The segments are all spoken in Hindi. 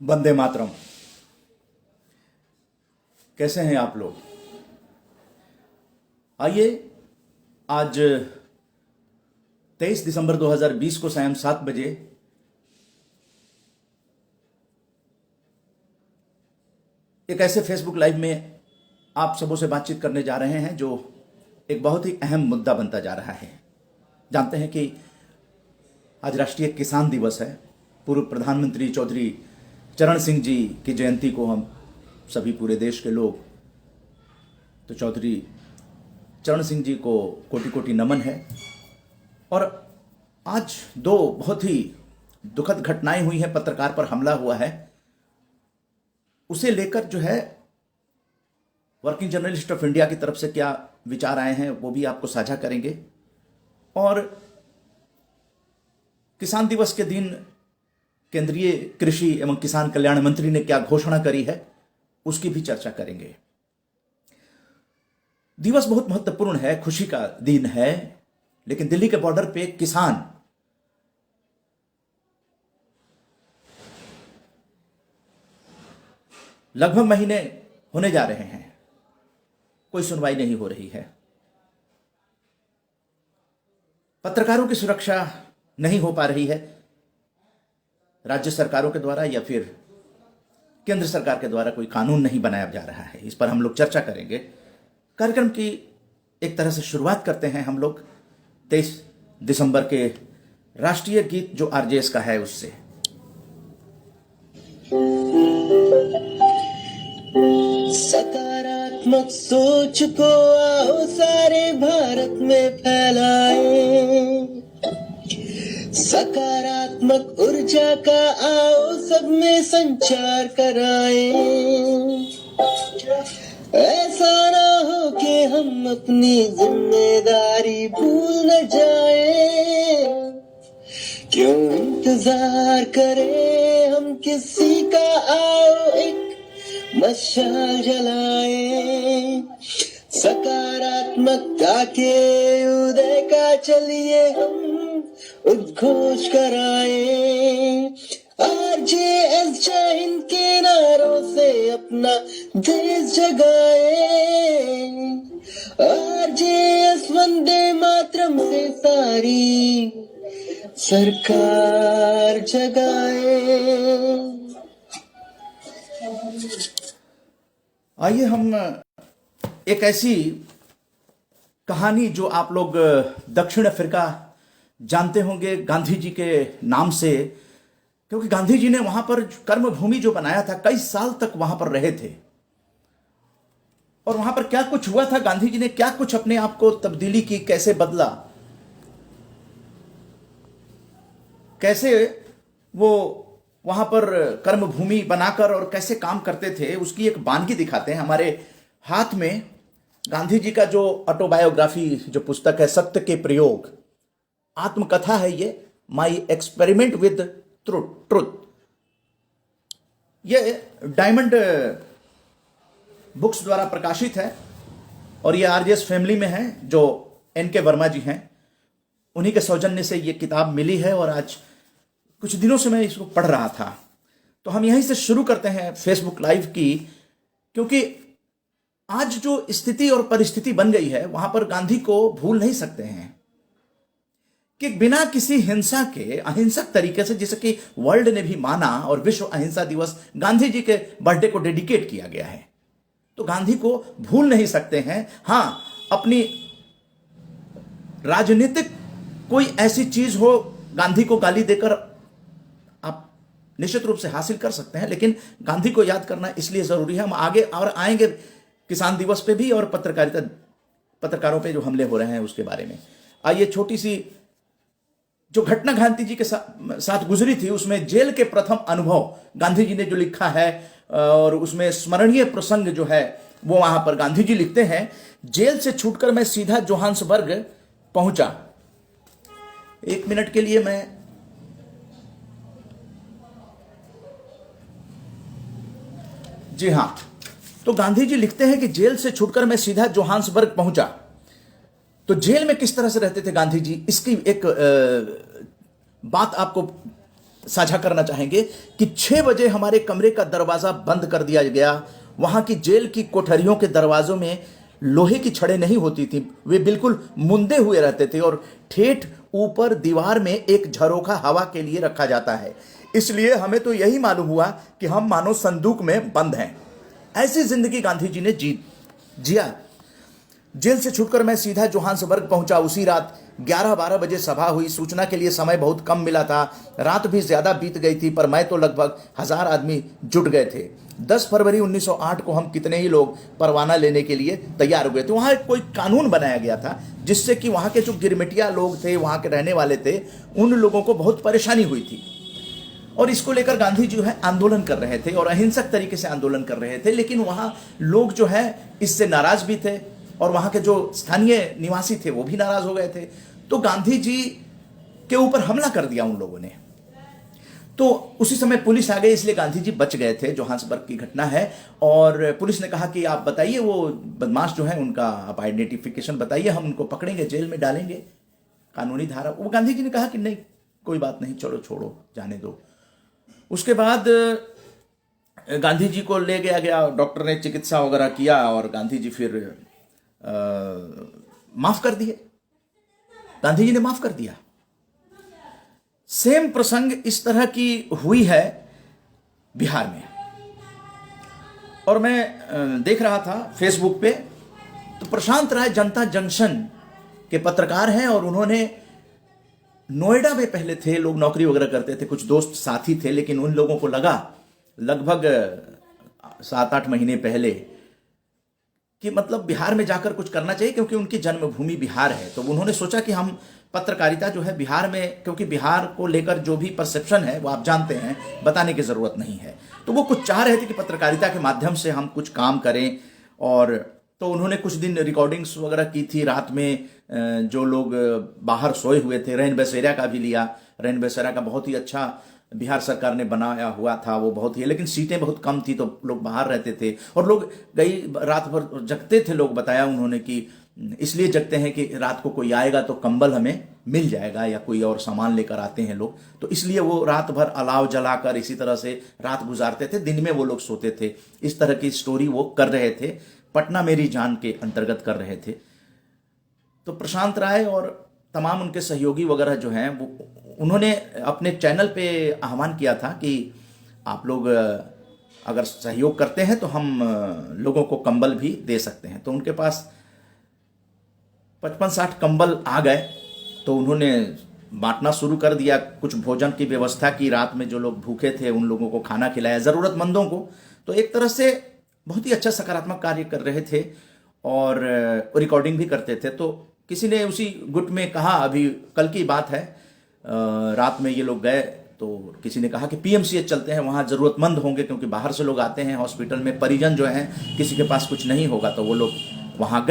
वंदे मातरम। कैसे हैं आप लोग? आइए, आज 23 दिसंबर 2020 को सायं 7 बजे एक ऐसे फेसबुक लाइव में आप सबों से बातचीत करने जा रहे हैं जो एक बहुत ही अहम मुद्दा बनता जा रहा है। जानते हैं कि आज राष्ट्रीय किसान दिवस है। पूर्व प्रधानमंत्री चौधरी चरण सिंह जी की जयंती को हम सभी पूरे देश के लोग तो चौधरी चरण सिंह जी को कोटि कोटि नमन है। और आज दो बहुत ही दुखद घटनाएं हुई हैं। पत्रकार पर हमला हुआ है, उसे लेकर जो है वर्किंग जर्नलिस्ट ऑफ इंडिया की तरफ से क्या विचार आए हैं वो भी आपको साझा करेंगे। और किसान दिवस के दिन केंद्रीय कृषि एवं किसान कल्याण मंत्री ने क्या घोषणा करी है उसकी भी चर्चा करेंगे। दिवस बहुत महत्वपूर्ण है, खुशी का दिन है, लेकिन दिल्ली के बॉर्डर पे किसान लगभग महीने होने जा रहे हैं, कोई सुनवाई नहीं हो रही है। पत्रकारों की सुरक्षा नहीं हो पा रही है राज्य सरकारों के द्वारा या फिर केंद्र सरकार के द्वारा कोई कानून नहीं बनाया जा रहा है। इस पर हम लोग चर्चा करेंगे। कार्यक्रम की एक तरह से शुरुआत करते हैं हम लोग 23 दिसंबर के राष्ट्रीय गीत जो आरजेएस का है उससे। सकारात्मक सोच को आओ सारे भारत में फैलाएं, सकारात्मक ऊर्जा का आओ सब में संचार कराएं। ऐसा ना हो कि हम अपनी जिम्मेदारी भूल न जाएं। क्यों इंतजार करें हम किसी का, आओ एक मशाल जलाएं। सकारात्मकता के उदय का चलिए हम उद्घोष कराएं। आरजेएस जय हिंद के नारों से अपना देश जगाएं। आरजेएस वंदे मातरम से सारी सरकार जगाएं। आइए हम एक ऐसी कहानी जो आप लोग दक्षिण अफ्रीका जानते होंगे गांधी जी के नाम से, क्योंकि गांधी जी ने वहां पर कर्मभूमि जो बनाया था, कई साल तक वहां पर रहे थे और वहां पर क्या कुछ हुआ था, गांधी जी ने क्या कुछ अपने आप को तब्दीली की, कैसे बदला, कैसे वो वहां पर कर्मभूमि बनाकर और कैसे काम करते थे, उसकी एक वानगी दिखाते हैं। हमारे हाथ में गांधी जी का जो ऑटोबायोग्राफी जो पुस्तक है, सत्य के प्रयोग, आत्मकथा है ये, माई एक्सपेरिमेंट विद ट्रुथ। ये डायमंड बुक्स द्वारा प्रकाशित है और ये आरजेएस फैमिली में है जो एनके वर्मा जी हैं, उन्हीं के सौजन्य से ये किताब मिली है और आज कुछ दिनों से मैं इसको पढ़ रहा था। तो हम यहीं से शुरू करते हैं फेसबुक लाइव की, क्योंकि आज जो स्थिति और परिस्थिति बन गई है वहां पर गांधी को भूल नहीं सकते हैं कि बिना किसी हिंसा के अहिंसक तरीके से, जिसे कि वर्ल्ड ने भी माना और विश्व अहिंसा दिवस गांधी जी के बर्थडे को डेडिकेट किया गया है, तो गांधी को भूल नहीं सकते हैं। हां, अपनी राजनीतिक कोई ऐसी चीज हो गांधी को गाली देकर आप निश्चित रूप से हासिल कर सकते हैं, लेकिन गांधी को याद करना इसलिए जरूरी है। हम आगे और आएंगे किसान दिवस पे भी और पत्रकारों पे जो हमले हो रहे हैं उसके बारे में। आइए, छोटी सी जो घटना गांधी जी के साथ गुजरी थी उसमें जेल के प्रथम अनुभव गांधी जी ने जो लिखा है, और उसमें स्मरणीय प्रसंग जो है वो वहां पर गांधी जी लिखते हैं, जेल से छूटकर मैं सीधा जोहान्सबर्ग पहुंचा। एक मिनट के लिए मैं जी हां, तो गांधी जी लिखते हैं कि जेल से छूटकर मैं सीधा जोहान्सबर्ग पहुंचा। तो जेल में किस तरह से रहते थे गांधी जी, इसकी एक बात आपको साझा करना चाहेंगे कि 6 बजे हमारे कमरे का दरवाजा बंद कर दिया गया। वहां की जेल की कोठरियों के दरवाजों में लोहे की छड़ें नहीं होती थी, वे बिल्कुल मुंदे हुए रहते थे और ठेठ ऊपर दीवार में एक झरोखा हवा के लिए रखा जाता है। इसलिए हमें तो यही मालूम हुआ कि हम मानो संदूक में बंद हैं। ऐसी जिंदगी गांधी जी ने जिया। जेल से छूटकर मैं सीधा जोहान्सबर्ग पहुंचा। उसी रात 11-12 बजे सभा हुई। सूचना के लिए समय बहुत कम मिला था। रात भी ज्यादा बीत गई थी, पर मैं तो लगभग 1000 आदमी जुट गए थे। 10 फरवरी 1908 को हम कितने ही लोग परवाना लेने के लिए तैयार हो गए थे। वहां कोई कानून बनाया गया था जिससे कि वहां के जो गिरमिटिया लोग थे, वहां के रहने वाले थे, उन लोगों को बहुत परेशानी हुई थी और इसको लेकर गांधी जी जो है आंदोलन कर रहे थे और अहिंसक तरीके से आंदोलन कर रहे थे। लेकिन वहां लोग जो है इससे नाराज भी थे और वहां के जो स्थानीय निवासी थे वो भी नाराज हो गए थे। तो गांधी जी के ऊपर हमला कर दिया उन लोगों ने। तो उसी समय पुलिस आ गई, इसलिए गांधी जी बच गए थे। जोहान्सबर्ग की घटना है और पुलिस ने कहा कि आप बताइए वो बदमाश जो है उनका आप आइडेंटिफिकेशन बताइए, हम उनको पकड़ेंगे, जेल में डालेंगे, कानूनी धारा। वो गांधी जी ने कहा कि नहीं, कोई बात नहीं, चलो छोड़ो, जाने दो। उसके बाद गांधी जी को ले गया, डॉक्टर ने चिकित्सा वगैरह किया और गांधी जी फिर माफ कर दिए। गांधी जी ने माफ कर दिया। सेम प्रसंग इस तरह की हुई है बिहार में। और मैं देख रहा था फेसबुक पे, तो प्रशांत राय जनता जंक्शन के पत्रकार हैं और उन्होंने नोएडा में पहले थे, लोग नौकरी वगैरह करते थे, कुछ दोस्त साथी थे, लेकिन उन लोगों को लगा लगभग 7-8 महीने पहले कि मतलब बिहार में जाकर कुछ करना चाहिए क्योंकि उनकी जन्मभूमि बिहार है। तो उन्होंने सोचा कि हम पत्रकारिता जो है बिहार में, क्योंकि बिहार को लेकर जो भी परसेप्शन है वो आप जानते हैं, बताने की जरूरत नहीं है। तो वो कुछ चाह रहे थे कि पत्रकारिता के माध्यम से हम कुछ काम करें। और तो उन्होंने कुछ दिन रिकॉर्डिंग्स वगैरह की थी रात में। जो लोग बाहर सोए हुए थे, रैन बसेरा का भी लिया। रैन बसेरा का बहुत ही अच्छा बिहार सरकार ने बनाया हुआ था, वो बहुत ही, लेकिन सीटें बहुत कम थी तो लोग बाहर रहते थे और लोग कई रात भर जगते थे। लोग बताया उन्होंने कि इसलिए जगते हैं कि रात को कोई आएगा तो कंबल हमें मिल जाएगा या कोई और सामान लेकर आते हैं लोग, तो इसलिए वो रात भर अलाव जलाकर इसी तरह से रात गुजारते थे, दिन में वो लोग सोते थे। इस तरह की स्टोरी वो कर रहे थे, पटना मेरी जान के अंतर्गत कर रहे थे। तो प्रशांत राय और तमाम उनके सहयोगी वगैरह जो हैं वो, उन्होंने अपने चैनल पे आह्वान किया था कि आप लोग अगर सहयोग करते हैं तो हम लोगों को कंबल भी दे सकते हैं। तो उनके पास 55-60 कंबल आ गए, तो उन्होंने बांटना शुरू कर दिया। कुछ भोजन की व्यवस्था की, रात में जो लोग भूखे थे उन लोगों को खाना खिलाया, ज़रूरतमंदों को। तो एक तरह से बहुत ही अच्छा सकारात्मक कार्य कर रहे थे और रिकॉर्डिंग भी करते थे। तो किसी ने उसी गुट में कहा, अभी कल की बात है, रात में ये लोग गए तो किसी ने कहा कि पीएमसीएच चलते हैं, वहाँ ज़रूरतमंद होंगे क्योंकि बाहर से लोग आते हैं हॉस्पिटल में, परिजन जो हैं किसी के पास कुछ नहीं होगा, तो वो लोग वहाँ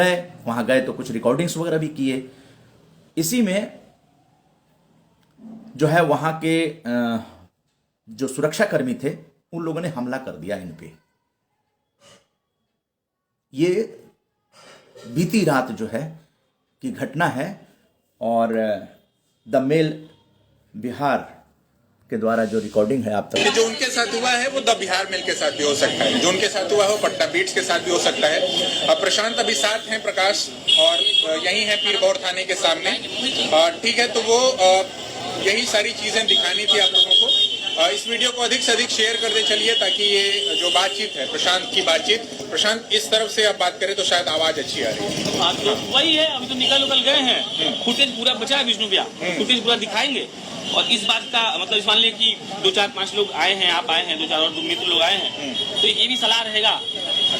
गए तो कुछ रिकॉर्डिंग्स वगैरह भी किए। इसी में जो है वहाँ के जो सुरक्षाकर्मी थे उन लोगों ने हमला कर दिया इन पे। ये बीती रात जो है की घटना है और द मेल बिहार के द्वारा जो रिकॉर्डिंग है आप तक, जो उनके साथ हुआ है वो द बिहार मेल के साथ भी हो सकता है, जो उनके साथ हुआ है वो पटना बीट्स के साथ भी हो सकता है। प्रशांत अभी साथ हैं, प्रकाश, और यही है पीर गौर थाने के सामने। ठीक है, तो वो यही सारी चीजें दिखानी थी आप लोगों को। इस वीडियो को अधिक से अधिक शेयर करते चलिए ताकि ये जो बातचीत है प्रशांत की बातचीत, प्रशांत इस तरफ से आप बात करें तो शायद आवाज अच्छी आ रही है। हाँ, तो वही है, अभी तो निकल गए हैं, फुटेज पूरा बचा है विष्णु भैया, फुटेज पूरा दिखाएंगे। और इस बात का मतलब मान लीजिए कि 2-4-5 लोग आए हैं, आप आए हैं, 2-4 और मित्र लोग आए हैं, तो ये भी सलाह रहेगा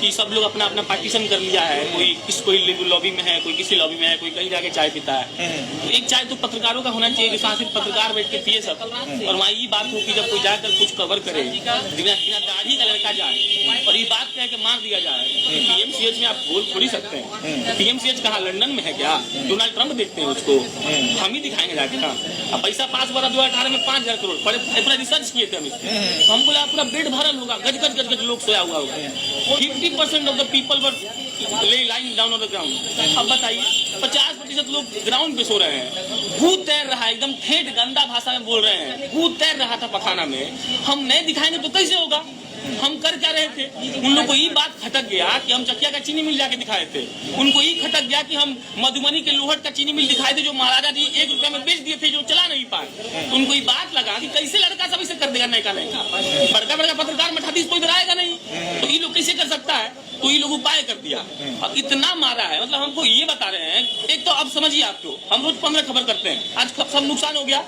कि सब लोग अपना अपना पार्टीशन कर लिया है। कोई लॉबी में है, कोई किसी लॉबी में है, कोई कहीं जाके चाय पीता है। तो एक चाय तो पत्रकारों का होना चाहिए, जिसमें सिर्फ पत्रकार बैठ के पिए सब, और वहाँ ये बात हो कि जब कोई जाकर कुछ कवर करे, बिना दाढ़ी का लड़का जाए और ये बात कह के मार दिया जाए। पीएमसीएच में आप बोल थोड़ी सकते हैं। पीएमसीएच कहाँ लंदन में है क्या? डोनाल्ड ट्रंप देखते हैं उसको, हम ही दिखाएंगे जाके। हाँ, पैसा पास 2018 में 5000 करोड़ पूरा रिसर्च किए थे हम इसमें। हमको लगा पूरा बेड भरल होगा, गज लोग सोया हुआ होगा। 50% ऑफ द पीपल वर ले line down on the ground. अब बताइए 50% लोग ग्राउंड पे सो रहे हैं, भूत तैर रहा है, एकदम ठेठ गंदा भाषा में बोल रहे हैं, भूत तैर रहा था पखाना में। हम नहीं दिखाएंगे तो कैसे होगा? हम कर क्या रहे थे? उन लोग को ये बात खटक गया कि हम चकिया का चीनी मिल जाके दिखाए थे, उनको ये खटक गया कि हम मधुबनी के लोहट का चीनी मिल दिखाए थे जो महाराजा जी 1 रुपए में बेच दिए थे, जो चला नहीं पाए। तो उनको ये बात लगा कि कैसे लड़का सब इसे कर देगा, नहीं का नहीं का बड़का बड़का पत्रकार मठाधीश कोई इधर आएगा नहीं, तो ये लोग कैसे कर सकता है? तो ये लोग उपाय कर दिया, अब इतना मारा है। मतलब हमको ये बता रहे हैं, एक तो अब समझिए आपको, हम रोज 15 खबर करते हैं, आज सब नुकसान हो गया,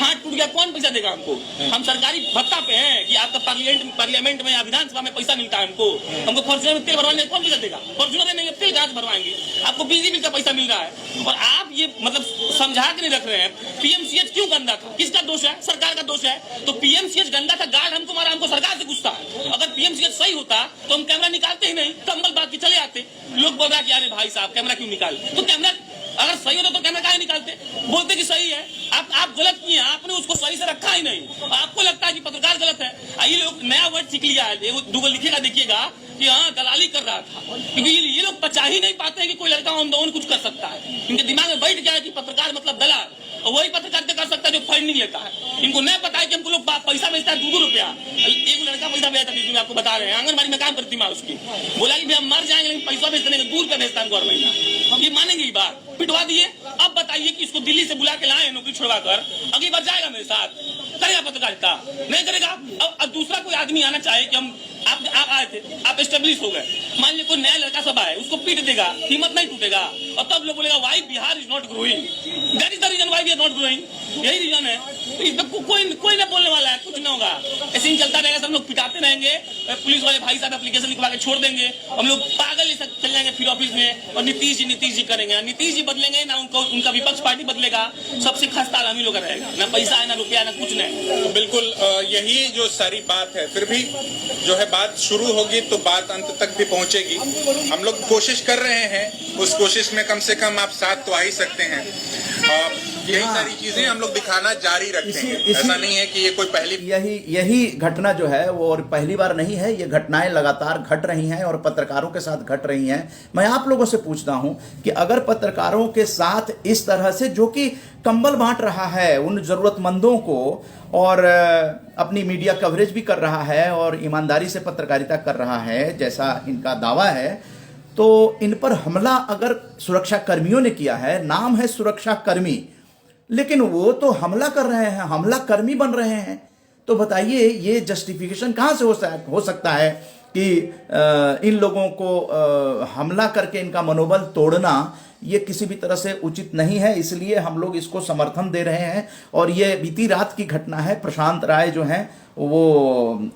हाथ टूट गया, कौन पैसा देगा हमको? हम सरकारी भत्ता पे हैं कि आपका पार्लियामेंट में या विधानसभा में पैसा मिलता है हमको फॉर्चूनर में तेल भरवाने कौन पैसा देगा? फॉर्चूनर नहीं, तेल कहाँ से भरवाएंगे? आपको बिजली बिल का पैसा मिल रहा है और आप ये मतलब समझा के नहीं रख रहे हैं। पीएमसीएच क्यों गंदा था? किसका दोष है? सरकार का दोष है। तो पीएमसीएच गंदा था, गार्ड हमको मारा, हमको सरकार से गुस्सा है। अगर पीएमसीएच सही होता तो हम कैमरा निकालते ही नहीं, कंबल बांध के चले आते। लोग बोल रहा कि अरे भाई साहब कैमरा क्यों निकाल? तो कैमरा अगर सही होता तो कैमरा काहे निकालते? बोलते कि सही है, आप गलत किए, आपने उसको सही से रखा ही नहीं, आपको लगता है कि पत्रकार गलत है। ये लोग नया वर्ड सीख लिया है, दूगो लिखेगा देखिएगा कि हाँ दलाली कर रहा था, क्योंकि ये लोग पचा ही नहीं पाते हैं कि कोई लड़का ऑन द ऑन कुछ कर सकता है। इनके दिमाग में बैठ गया है कि पत्रकार मतलब दलाल, और वही पत्रकारिता कर सकता है जो फंडिंग लेता है। इनको नहीं पता है कि हमको लोग पैसा भेजता है 2 रुपया। एक लड़का पैसा भेजता है, आपको बता रहे हैं, आंगनबाड़ी में काम करती माँ उसकी, बोला कि हम मर जाएंगे लेकिन पैसा भेजने के 2 रुपया भेजता है हमको हर महीना। ये मानेंगे ये बात? पिटवा दिए। अब बताइए कि इसको दिल्ली से बुला के लाए नौकरी छोड़वा कर, अगली बार जाएगा मेरे साथ? करेगा पत्रकारिता? नहीं करेगा। अब दूसरा कोई आदमी आना चाहे कि हम आप आए थे, आप एस्टेब्लिश हो गए, मान लीजिए कोई नया लड़का सब आए, उसको पीट देगा, हिम्मत नहीं टूटेगा, और तब लोग बोलेगा why Bihar is not growing, that is the reason why we are not growing, यही रीजन है। तो इसमें कोई ना बोलने वाला है, कुछ नहीं होगा, ऐसे ही चलता रहेगा, सब लोग पिटाते रहेंगे, पुलिस वाले भाई साहब एप्लीकेशन लिखवा के छोड़ देंगे, हम लोग पागल चल जाएंगे फिर ऑफिस में, और नीतीश जी करेंगे। नीतीश जी बदलेंगे ना, उनका विपक्ष पार्टी बदलेगा, सबसे खस्ता हम ही लोग रहेगा, ना पैसा है ना रुपया ना कुछ नहीं। बिल्कुल यही जो सारी बात है, फिर भी जो है बात शुरू होगी तो बात अंत तक भी पहुंचेगी। हम लोग कोशिश कर रहे हैं, उस कोशिश में कम से कम आप साथ तो आ ही सकते हैं। यही सारी चीजें हम लोग दिखाना जारी रखेंगे। ऐसा नहीं है कि ये कोई पहली यही घटना जो है वो और पहली बार नहीं है, ये घटनाएं लगातार घट रही हैं और पत्रकारों के साथ घट रही हैं। मैं आप लोगों से पूछता हूं कि अगर पत्रकारों के साथ इस तरह से, जो कि कंबल बांट रहा है उन जरूरतमंदों को और अपनी मीडिया कवरेज भी कर रहा है और ईमानदारी से पत्रकारिता कर रहा है जैसा इनका दावा है, तो इन पर हमला अगर सुरक्षा कर्मियों ने किया है, नाम है सुरक्षा कर्मी, लेकिन वो तो हमला कर रहे हैं, हमला कर्मी बन रहे हैं, तो बताइए ये जस्टिफिकेशन कहां से हो सकता है कि इन लोगों को हमला करके इनका मनोबल तोड़ना ये किसी भी तरह से उचित नहीं है। इसलिए हम लोग इसको समर्थन दे रहे हैं। और ये बीती रात की घटना है, प्रशांत राय जो हैं वो,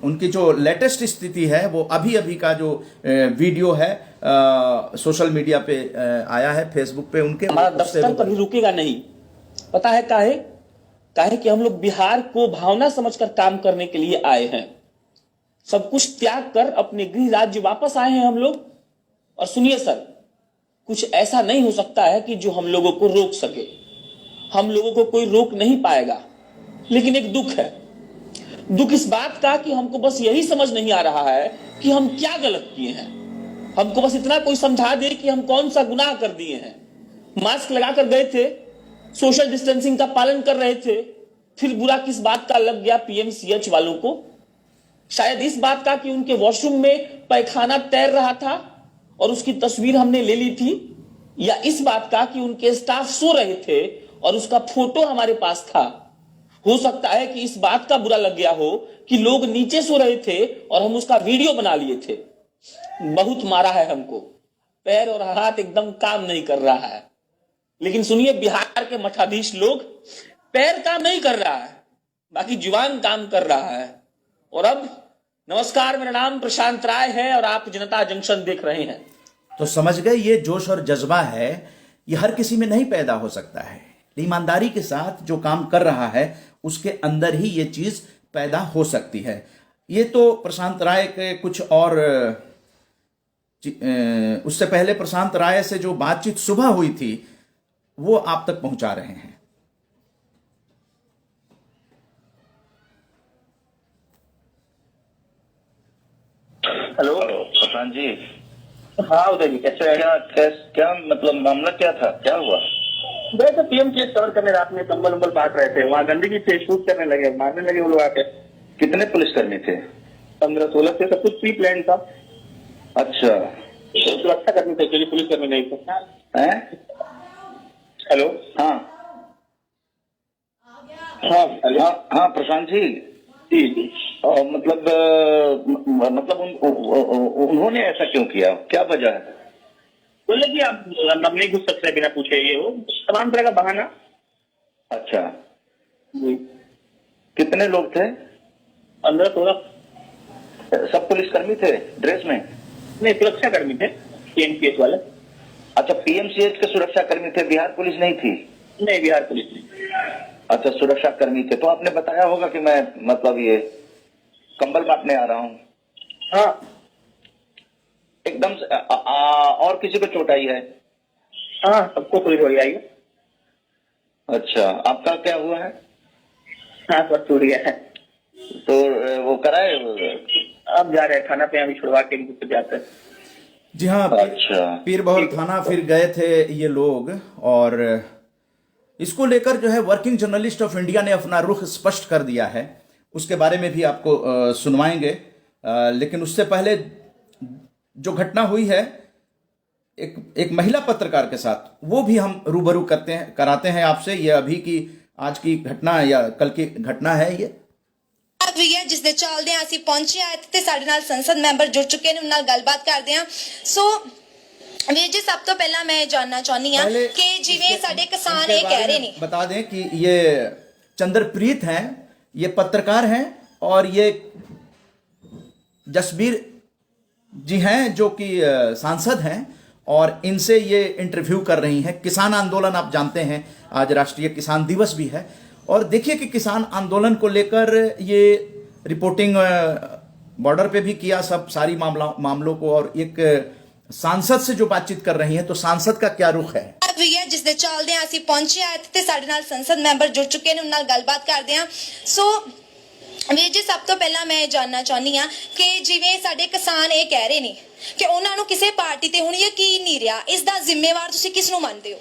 उनकी जो लेटेस्ट स्थिति है वो अभी का जो वीडियो है सोशल मीडिया पे आया है, फेसबुक पे, उनके हमारा दफ्तर कभी रुकेगा नहीं। पता है काहे कि हम लोग बिहार को भावना समझकर काम करने के लिए आए हैं, सब कुछ त्याग कर अपने गृह राज्य वापस आए हैं हम लोग। और सुनिए सर, कुछ ऐसा नहीं हो सकता है कि जो हम लोगों को रोक सके, हम लोगों को कोई रोक नहीं पाएगा। लेकिन एक दुख है, दुख इस बात का कि हमको बस यही समझ नहीं आ रहा है कि हम क्या गलत किए हैं। हमको बस इतना कोई समझा दे कि हम कौन सा गुनाह कर दिए हैं। मास्क लगाकर गए थे, सोशल डिस्टेंसिंग का पालन कर रहे थे, फिर बुरा किस बात का लग गया पीएमसीएच वालों को? शायद इस बात का कि उनके वॉशरूम में पैखाना तैर रहा था और उसकी तस्वीर हमने ले ली थी, या इस बात का कि उनके स्टाफ सो रहे थे और उसका फोटो हमारे पास था। हो सकता है कि इस बात का बुरा लग गया हो कि लोग नीचे सो रहे थे और हम उसका वीडियो बना लिए थे। बहुत मारा है हमको, पैर और हाथ एकदम काम नहीं कर रहा है। लेकिन सुनिए, बिहार के मठाधीश लोग, पैर काम नहीं कर रहा है, बाकी जुबान काम कर रहा है। और अब नमस्कार, मेरा नाम प्रशांत राय है और आप जनता जंक्शन देख रहे हैं। तो समझ गए, ये जोश और जज्बा है, ये हर किसी में नहीं पैदा हो सकता है। ईमानदारी के साथ जो काम कर रहा है उसके अंदर ही ये चीज पैदा हो सकती है। ये तो प्रशांत राय के कुछ और उससे पहले प्रशांत राय से जो बातचीत सुबह हुई थी वो आप तक पहुंचा रहे हैं। हेलो प्रशांत जी, हाँ उदय जी, कैसे क्या मतलब मामला क्या था, क्या हुआ? गए तो पीएम केस कवर करने, रात में कंबल उम्बल बांट रहे थे, वहाँ गंदगी से शूट करने लगे, मारने लगे वो लोग आके। कितने पुलिसकर्मी थे? 15-16 से, सब कुछ प्री प्लान था। अच्छा। तो सुरक्षा कर्मी थे, क्योंकि पुलिस कर्मी नहीं थे। हैं? हेलो। हाँ हाँ हेलो। हाँ प्रशांत जी। जी जी। मतलब उन्होंने ऐसा क्यों किया, क्या वजह है? बोले कि आप नहीं घुस सकते बिना पूछे, ये वो तमाम तरह का बहाना। अच्छा, जी। कितने लोग थे? 15-16। सब पुलिसकर्मी थे ड्रेस में? नहीं, सुरक्षा कर्मी थे, पीएमसीएच वाले। अच्छा, पीएमसीएच के सुरक्षा कर्मी थे, बिहार पुलिस नहीं थी? नहीं, बिहार पुलिस नहीं। अच्छा, सुरक्षा कर्मी थे। तो आपने बताया होगा कि मैं मतलब ये कंबल बांटने आ रहा हूँ। हाँ। एकदम से और किसी को चोट आई है? हाँ, सबको थोड़ी थोड़ी आई है। अच्छा, आपका क्या हुआ है? हाँ, सब चोरी है। तो वो कराए? अब जा रहे हैं थाना पे, अभी छुड़वा के इनको जाते हैं। जी हाँ, अच्छा। पीर बहोर थाना फिर गए थे ये लोग, और इसको लेकर जो है वर्किंग जर्नलिस्ट ऑफ इंडिया ने अपना रुख स्पष्ट कर दिया है। उसके बारे में भी आपको सुनवाएंगे, लेकिन उससे पहले जो घटना हुई है एक महिला पत्रकार के साथ, वो भी हम रूबरू कराते हैं आपसे। ये अभी की आज की घटना या कल की घटना है ये। ਵੀ ਹੈ ਜਿਸ ਦੇ ਚੱਲਦੇ ਆ ਅਸੀਂ ਪਹੁੰਚੇ ਆ ਇੱਥੇ ਤੇ ਸਾਡੇ ਨਾਲ ਸੰਸਦ ਮੈਂਬਰ ਜੁੜ ਚੁੱਕੇ ਨੇ, ਉਹਨਾਂ ਨਾਲ ਗੱਲਬਾਤ ਕਰਦੇ ਆ। ਸੋ ਵੀਰ ਜੀ, ਸਭ ਤੋਂ ਪਹਿਲਾਂ ਮੈਂ ਜਾਨਣਾ ਚਾਹੁੰਦੀ ਆ ਕਿ ਜਿਵੇਂ ਸਾਡੇ ਕਿਸਾਨ ਇਹ ਕਹਿ ਰਹੇ ਨੇ, बता दें कि ये चंद्रप्रीत हैं, ये पत्रकार हैं, और ये जसबीर जी हैं जो कि सांसद हैं, और इनसे ये इंटरव्यू कर रही हैं। किसान आंदोलन आप जानते हैं, आज राष्ट्रीय किसान दिवस भी है, और देखिए कि किसान आंदोलन को लेकर ये रिपोर्टिंग बॉर्डर पे भी किया सब सारी मामलों को, और एक सांसद से जो बातचीत कर रही हैं, तो सांसद का क्या रुख है? ਵੀ ਹੈ ਜਿਸ ਦੇ ਚੱਲਦੇ ਆ ਅਸੀਂ ਪਹੁੰਚੇ ਆ ਇੱਥੇ ਤੇ ਸਾਡੇ ਨਾਲ ਸੰਸਦ ਮੈਂਬਰ ਜੁੜ ਚੁੱਕੇ ਨੇ, ਉਹਨਾਂ ਨਾਲ ਗੱਲਬਾਤ ਕਰਦੇ ਆ। ਸੋ ਵੀਰ ਜੀ, ਸਭ ਤੋਂ ਪਹਿਲਾਂ ਮੈਂ ਜਾਨਣਾ ਚਾਹੁੰਦੀ ਆ ਕਿ ਜਿਵੇਂ ਸਾਡੇ ਕਿਸਾਨ ਇਹ ਕਹਿ ਰਹੇ ਨੇ ਕਿ ਉਹਨਾਂ ਨੂੰ ਕਿਸੇ ਪਾਰਟੀ ਤੇ ਹੁਣ ਯਕੀਨ ਨਹੀਂ ਰਿਹਾ, ਇਸ ਦਾ ਜ਼ਿੰਮੇਵਾਰ ਤੁਸੀਂ ਕਿਸ ਨੂੰ ਮੰਨਦੇ ਹੋ?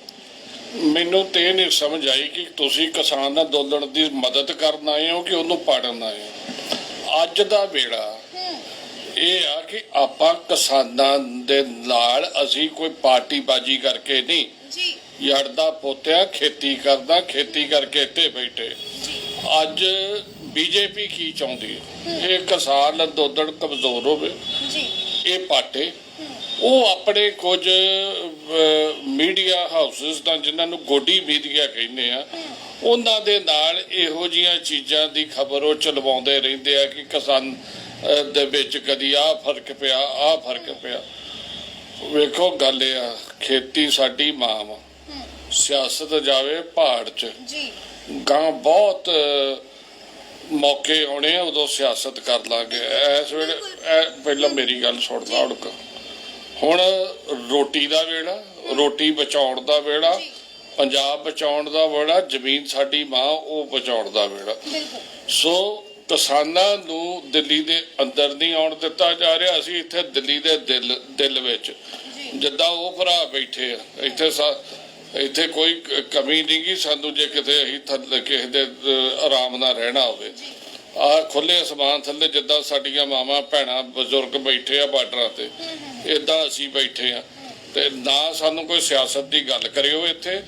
ਮੈਨੂੰ ਤੇ ਇਹ ਨਹੀਂ ਸਮਝ ਆਈ ਕਿ ਤੁਸੀਂ ਕਿਸਾਨ ਅੰਦੋਲਨ ਦੀ ਮਦਦ ਕਰਨ ਆਏ ਹੋ ਕਿ ਉਹਨੂੰ ਪਾੜਨ ਆਏ ਹੋ। ਅੱਜ ਦਾ ਵੇਲਾ ਇਹ ਆ ਕਿ ਆਪਾਂ ਕਿਸਾਨਾਂ ਦੇ ਨਾਲ ਅਸੀਂ ਕੋਈ ਪਾਰਟੀਬਾਜ਼ੀ ਕਰਕੇ ਨਹੀਂ, ਯੜਦਾ ਪੋਤਿਆ ਖੇਤੀ ਕਰਦਾ, ਖੇਤੀ ਕਰਕੇ ਇੱਥੇ ਬੈਠੇ। ਅੱਜ ਬੀਜੇਪੀ ਕੀ ਚਾਹੁੰਦੀ ਹੈ? ਇਹ ਕਿਸਾਨ ਅੰਦੋਲਨ ਕਮਜ਼ੋਰ ਹੋਵੇ, ਇਹ ਪਾਟੇ। ਉਹ ਆਪਣੇ ਕੁਝ ਮੀਡੀਆ ਹਾਊਸਿਸ ਦਾ, ਜਿਨ੍ਹਾਂ ਨੂੰ ਗੋਡੀ ਮੀਡੀਆ ਕਹਿੰਦੇ ਆ, ਉਹਨਾਂ ਦੇ ਨਾਲ ਇਹੋ ਜਿਹੀਆਂ ਚੀਜ਼ਾਂ ਦੀ ਖਬਰ ਉਹ ਚਲਵਾਉਂਦੇ ਰਹਿੰਦੇ ਆ ਕਿ ਕਿਸਾਨ ਦੇ ਵਿੱਚ ਕਦੀ ਆਹ ਫਰਕ ਪਿਆ, ਆਹ ਫਰਕ ਪਿਆ। ਵੇਖੋ ਗੱਲ ਇਹ ਆ, ਖੇਤੀ ਸਾਡੀ ਮਾਂ ਵਾ। ਸਿਆਸਤ ਜਾਵੇ ਪਹਾੜ 'ਚ, ਗਾਂ ਬਹੁਤ ਮੌਕੇ ਆਉਣੇ ਆ, ਉਦੋਂ ਸਿਆਸਤ ਕਰ ਲਾਂਗੇ। ਇਸ ਵੇਲੇ ਪਹਿਲਾਂ ਮੇਰੀ ਗੱਲ ਸੁਣਦਾ ਉੜਕ। ਹੁਣ ਰੋਟੀ ਦਾ ਵੇਲਾ, ਰੋਟੀ ਬਚਾਉਣ ਦਾ ਵੇਲਾ, ਪੰਜਾਬ ਬਚਾਉਣ ਦਾ ਵੇਲਾ, ਜ਼ਮੀਨ ਸਾਡੀ ਮਾਂ ਉਹ ਬਚਾਉਣ ਦਾ ਵੇਲਾ। ਸੋ ਕਿਸਾਨਾਂ ਨੂੰ ਦਿੱਲੀ ਦੇ ਅੰਦਰ ਨਹੀਂ ਆਉਣ ਦਿੱਤਾ ਜਾ ਰਿਹਾ। ਅਸੀਂ ਇੱਥੇ ਦਿੱਲੀ ਦੇ ਦਿਲ ਵਿੱਚ, ਜਿੱਦਾਂ ਉਹ ਭਰਾ ਬੈਠੇ ਆ, ਇੱਥੇ ਕੋਈ ਕਮੀ ਨਹੀਂ ਗੀ ਸਾਨੂੰ। ਜੇ ਕਿਤੇ ਅਸੀਂ ਥੱਲੇ ਕਿਸੇ ਦੇ ਆਰਾਮ ਨਾਲ ਰਹਿਣਾ ਹੋਵੇ, ਆਹ ਖੁੱਲੇ ਅਸਮਾਨ ਥੱਲੇ ਜਿੱਦਾਂ ਸਾਡੀਆਂ ਮਾਵਾਂ ਭੈਣਾਂ ਬਜ਼ੁਰਗ ਬੈਠੇ ਆ ਬਾਰਡਰਾਂ ਤੇ, ਏਦਾਂ ਅਸੀਂ ਬੈਠੇ ਆ। ਤੇ ਨਾ ਸਾਨੂੰ ਕੋਈ ਸਿਆਸਤ ਦੀ ਗੱਲ ਕਰਿਓ ਇੱਥੇ,